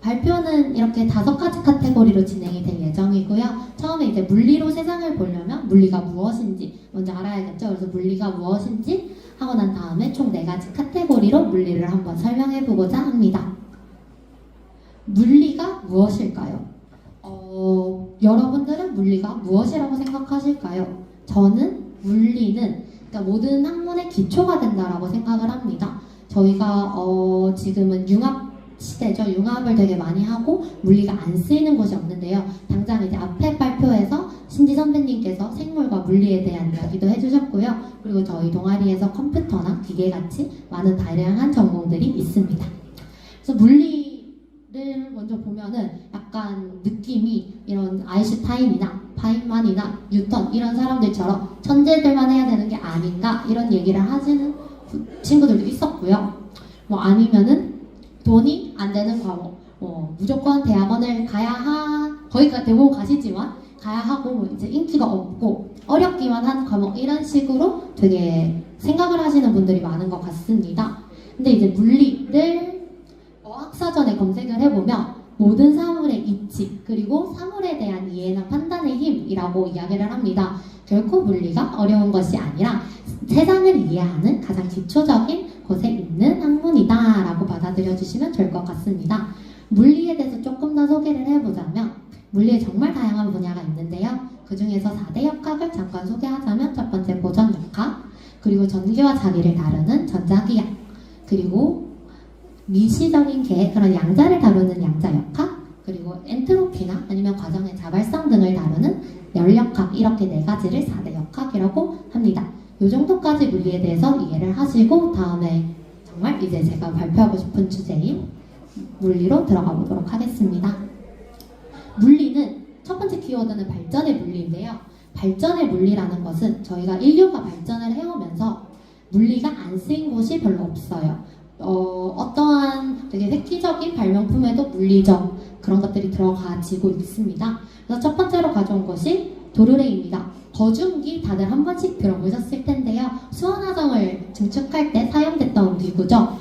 발표는 이렇게 5가지 카테고리로 진행이 될 예정이고요. 처음에 이제 물리로 세상을 보려면 물리가 무엇인지 먼저 알아야겠죠. 그래서 물리가 무엇인지 하고 난 다음에 총 4가지 카테고리로 물리를 한번 설명해 보고자 합니다. 물리가 무엇일까요? 여러분들은 물리가 무엇이라고 생각하실까요? 저는 물리는 그러니까 모든 학문의 기초가 된다라고 생각을 합니다. 저희가 지금은 융합 시대죠. 융합을 되게 많이 하고 물리가 안 쓰이는 곳이 없는데요. 당장 이제 앞에 발표에서 신지 선배님께서 생물과 물리에 대한 이야기도 해주셨고요. 그리고 저희 동아리에서 컴퓨터나 기계같이 많은 다양한 전공들이 있습니다. 그래서 물리를 먼저 보면은 약간 느낌이 이런 아인슈타인이나 파인만이나 뉴턴 이런 사람들처럼 천재들만 해야 되는 게 아닌가 이런 얘기를 하시는 친구들도 있었고요. 뭐 아니면은 돈이 안 되는 과목, 무조건 대학원을 거기가 대부분 가시지만 가야 하고 뭐 이제 인기가 없고 어렵기만 한 과목 이런 식으로 되게 생각을 하시는 분들이 많은 것 같습니다. 근데 이제 물리를 어학사전에 검색을 해보면 모든 사물의 이치 그리고 사물에 대한 이해나 판단의 힘이라고 이야기를 합니다. 결코 물리가 어려운 것이 아니라 세상을 이해하는 가장 기초적인 곳에 있는 학문이다 라고 받아들여 주시면 될 것 같습니다. 물리에 대해서 조금 더 소개를 해보자면 물리에 정말 다양한 분야가 있는데요. 그 중에서 4대 역학을 잠깐 소개하자면 첫 번째 보전 역학, 그리고 전기와 자기를 다루는 전자기학, 그리고 미시적인 그런 양자를 다루는 양자역학, 그리고 엔트로피나 아니면 과정의 자발성 등을 다루는 열역학 이렇게 4가지를 4대 역학이라고 합니다. 이 정도까지 물리에 대해서 이해를 하시고 다음에 정말 이제 제가 발표하고 싶은 주제인 물리로 들어가 보도록 하겠습니다. 물리는 첫 번째 키워드는 발전의 물리인데요. 발전의 물리라는 것은 저희가 인류가 발전을 해오면서 물리가 안 쓰인 곳이 별로 없어요. 어떠한 되게 획기적인 발명품에도 물리적 그런 것들이 들어가지고 있습니다. 그래서 첫 번째로 가져온 것이 도르래입니다. 거중기 다들 한 번씩 들어보셨을 텐데요. 수원화정을 증축할 때 사용됐던 기구죠.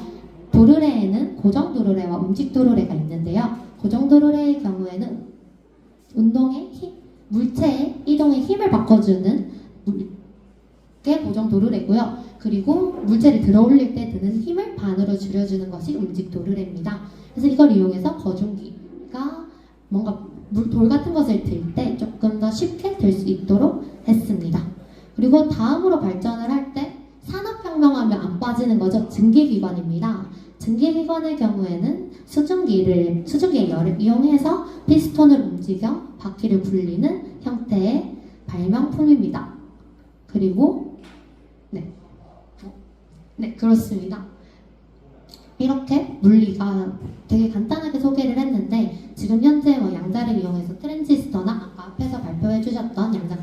도르래에는 고정 도르래와 움직 도르래가 있는데요. 고정 도르래의 경우에는 운동의 힘, 물체의 이동의 힘을 바꿔주는 게 고정 도르래고요. 그리고 물체를 들어올릴 때 드는 힘을 반으로 줄여주는 것이 움직 도르래입니다. 그래서 이걸 이용해서 거중기가 뭔가 돌 같은 것을 들 때 조금 더 쉽게 들 수 있도록 했습니다. 그리고 다음으로 발전을 할 때 산업혁명하면 안 빠지는 거죠. 증기기관입니다. 증기기관의 경우에는 수증기의 열을 이용해서 피스톤을 움직여 바퀴를 굴리는 형태의 발명품입니다. 그리고 네, 그렇습니다. 이렇게 물리가 되게 간단하게 소개를 했는데 지금 현재 양자를 이용해서 트랜지스터나 아까 앞에서 발표해 주셨던 양자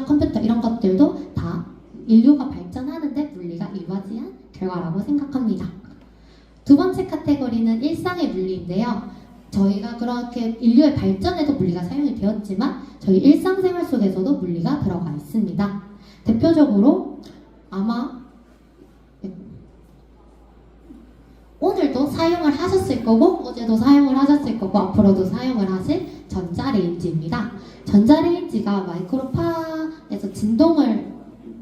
컴퓨터 이런 것들도 다 인류가 발전하는데 물리가 이루어진 결과라고 생각합니다. 두 번째 카테고리는 일상의 물리인데요. 저희가 그렇게 인류의 발전에도 물리가 사용이 되었지만 저희 일상생활 속에서도 물리가 들어가 있습니다. 대표적으로 아마 오늘도 사용을 하셨을 거고 어제도 사용을 하셨을 거고 앞으로도 사용을 하실 전자레인지입니다. 전자레인지가 마이크로파에서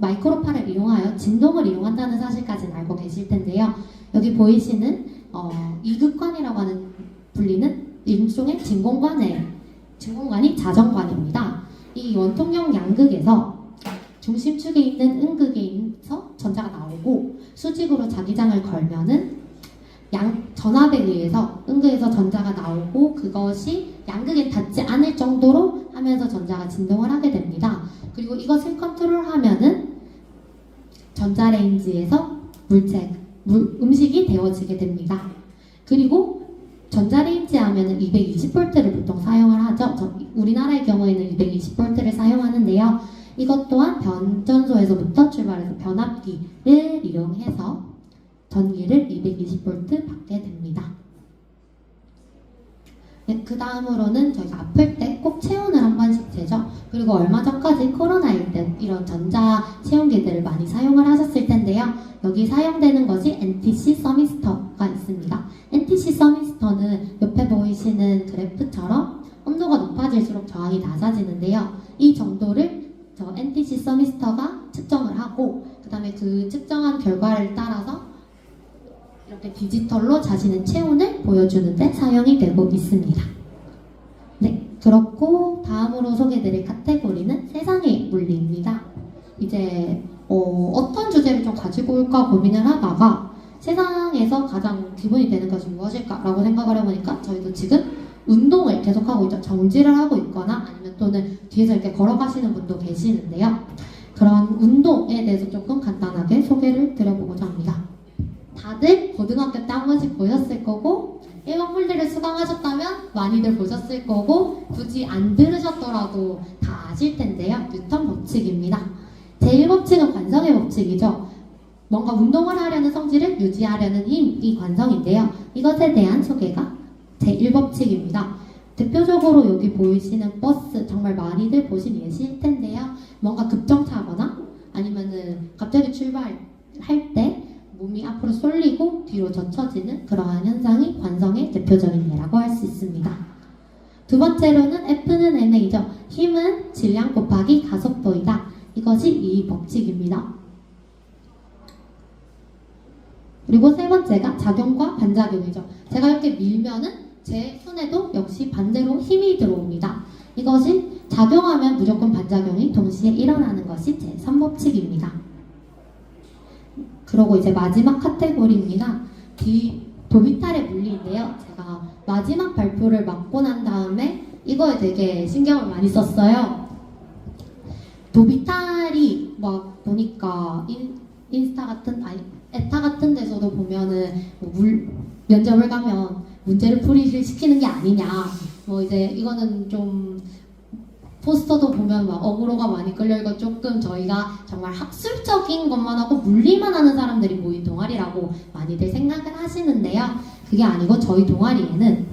마이크로파를 이용하여 진동을 이용한다는 사실까지는 알고 계실 텐데요. 여기 보이시는 이극관이라고 하는 불리는 일종의 진공관이 자전관입니다. 이 원통형 양극에서 중심축에 있는 음극에서 전자가 나오고 수직으로 자기장을 걸면은 전압에 의해서 음극에서 전자가 나오고 그것이 양극에 닿지 않을 정도로 하면서 전자가 진동을 하게 됩니다. 그리고 이것을 컨트롤하면은 전자레인지에서 음식이 데워지게 됩니다. 그리고 전자레인지 하면은 220V를 보통 사용을 하죠. 우리나라의 경우에는 220V를 사용하는데요. 이것 또한 변전소에서부터 출발해서 변압기를 이용해서 전기를 220V 받게 됩니다. 네, 그 다음으로는 저희가 아플 때 꼭 체온을 한 번씩 재죠. 그리고 얼마 전까지 코로나일 때 이런 전자 체온계들을 많이 사용을 하셨을 텐데요. 여기 사용되는 것이 NTC 서미스터가 있습니다. NTC 서미스터는 옆에 보이시는 그래프처럼 온도가 높아질수록 저항이 낮아지는데요. 이 정도를 저 NTC 서미스터가 측정을 하고 그 다음에 그 측정한 결과를 따라서 이렇게 디지털로 자신의 체온을 보여주는 데 사용이 되고 있습니다. 네, 그렇고 다음으로 소개해드릴 카테고리는 세상의 물리입니다. 이제 어떤 주제를 좀 가지고 올까 고민을 하다가 세상에서 가장 기본이 되는 것이 무엇일까라고 생각을 해보니까 저희도 지금 운동을 계속하고 있죠. 정지를 하고 있거나 아니면 또는 뒤에서 이렇게 걸어가시는 분도 계시는데요. 그런 운동에 대해서 조금 간단하게 소개를 드려보고자 합니다. 다들 고등학교 때 한 번씩 보셨을 거고 1번 물리를 수강하셨다면 많이들 보셨을 거고 굳이 안 들으셨더라도 다 아실 텐데요. 뉴턴 법칙입니다. 제1법칙은 관성의 법칙이죠. 뭔가 운동을 하려는 성질을 유지하려는 힘이 관성인데요. 이것에 대한 소개가 제1법칙입니다. 대표적으로 여기 보이시는 버스 정말 많이들 보신 예시일 텐데요. 뭔가 급정차거나 아니면은 갑자기 출발할 때 몸이 앞으로 쏠리고 뒤로 젖혀지는 그러한 현상이 관성의 대표적인 예라고 할 수 있습니다. 두 번째로는 F는 ma죠. 힘은 질량 곱하기 가속도이다. 이것이 이 법칙입니다. 그리고 세 번째가 작용과 반작용이죠. 제가 이렇게 밀면은 제 손에도 역시 반대로 힘이 들어옵니다. 이것이 작용하면 무조건 반작용이 동시에 일어나는 것이 제 3법칙입니다. 그리고 이제 마지막 카테고리입니다. 도비탈의 물리인데요. 제가 마지막 발표를 맡고 난 다음에 이거에 되게 신경을 많이 썼어요. 도비탈이 막 보니까 인스타 같은 에타 같은 데서도 보면은 면접을 가면 문제를 풀이를 시키는 게 아니냐. 이제 이거는 좀 포스터도 보면 막 어그로가 많이 끌려있고 조금 저희가 정말 학술적인 것만 하고 물리만 하는 사람들이 모인 동아리라고 많이들 생각을 하시는데요. 그게 아니고 저희 동아리에는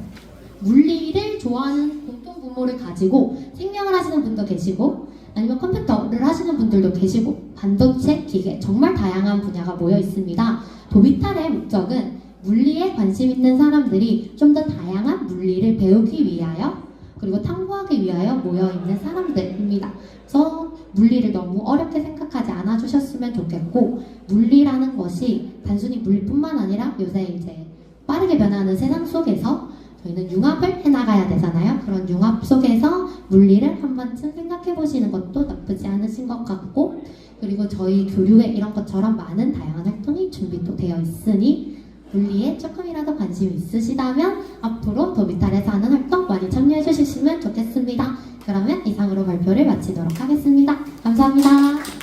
물리를 좋아하는 공통 분모를 가지고 생명을 하시는 분도 계시고 아니면 컴퓨터를 하시는 분들도 계시고 반도체, 기계 정말 다양한 분야가 모여 있습니다. 도비탈의 목적은 물리에 관심 있는 사람들이 좀 더 다양한 물리를 배우기 위하여 그리고 탐구하기 위하여 모여있는 사람들입니다. 그래서 물리를 너무 어렵게 생각하지 않아 주셨으면 좋겠고 물리라는 것이 단순히 물리뿐만 아니라 요새 이제 빠르게 변하는 세상 속에서 저희는 융합을 해나가야 되잖아요. 그런 융합 속에서 물리를 한 번쯤 생각해 보시는 것도 나쁘지 않으신 것 같고 그리고 저희 교류에 이런 것처럼 많은 다양한 활동이 준비도 되어 있으니 물리에 조금이라도 관심 있으시다면 앞으로 도비탈에서 하는 활동 많이 참여해 주시면 좋겠습니다. 그러면 이상으로 발표를 마치도록 하겠습니다. 감사합니다.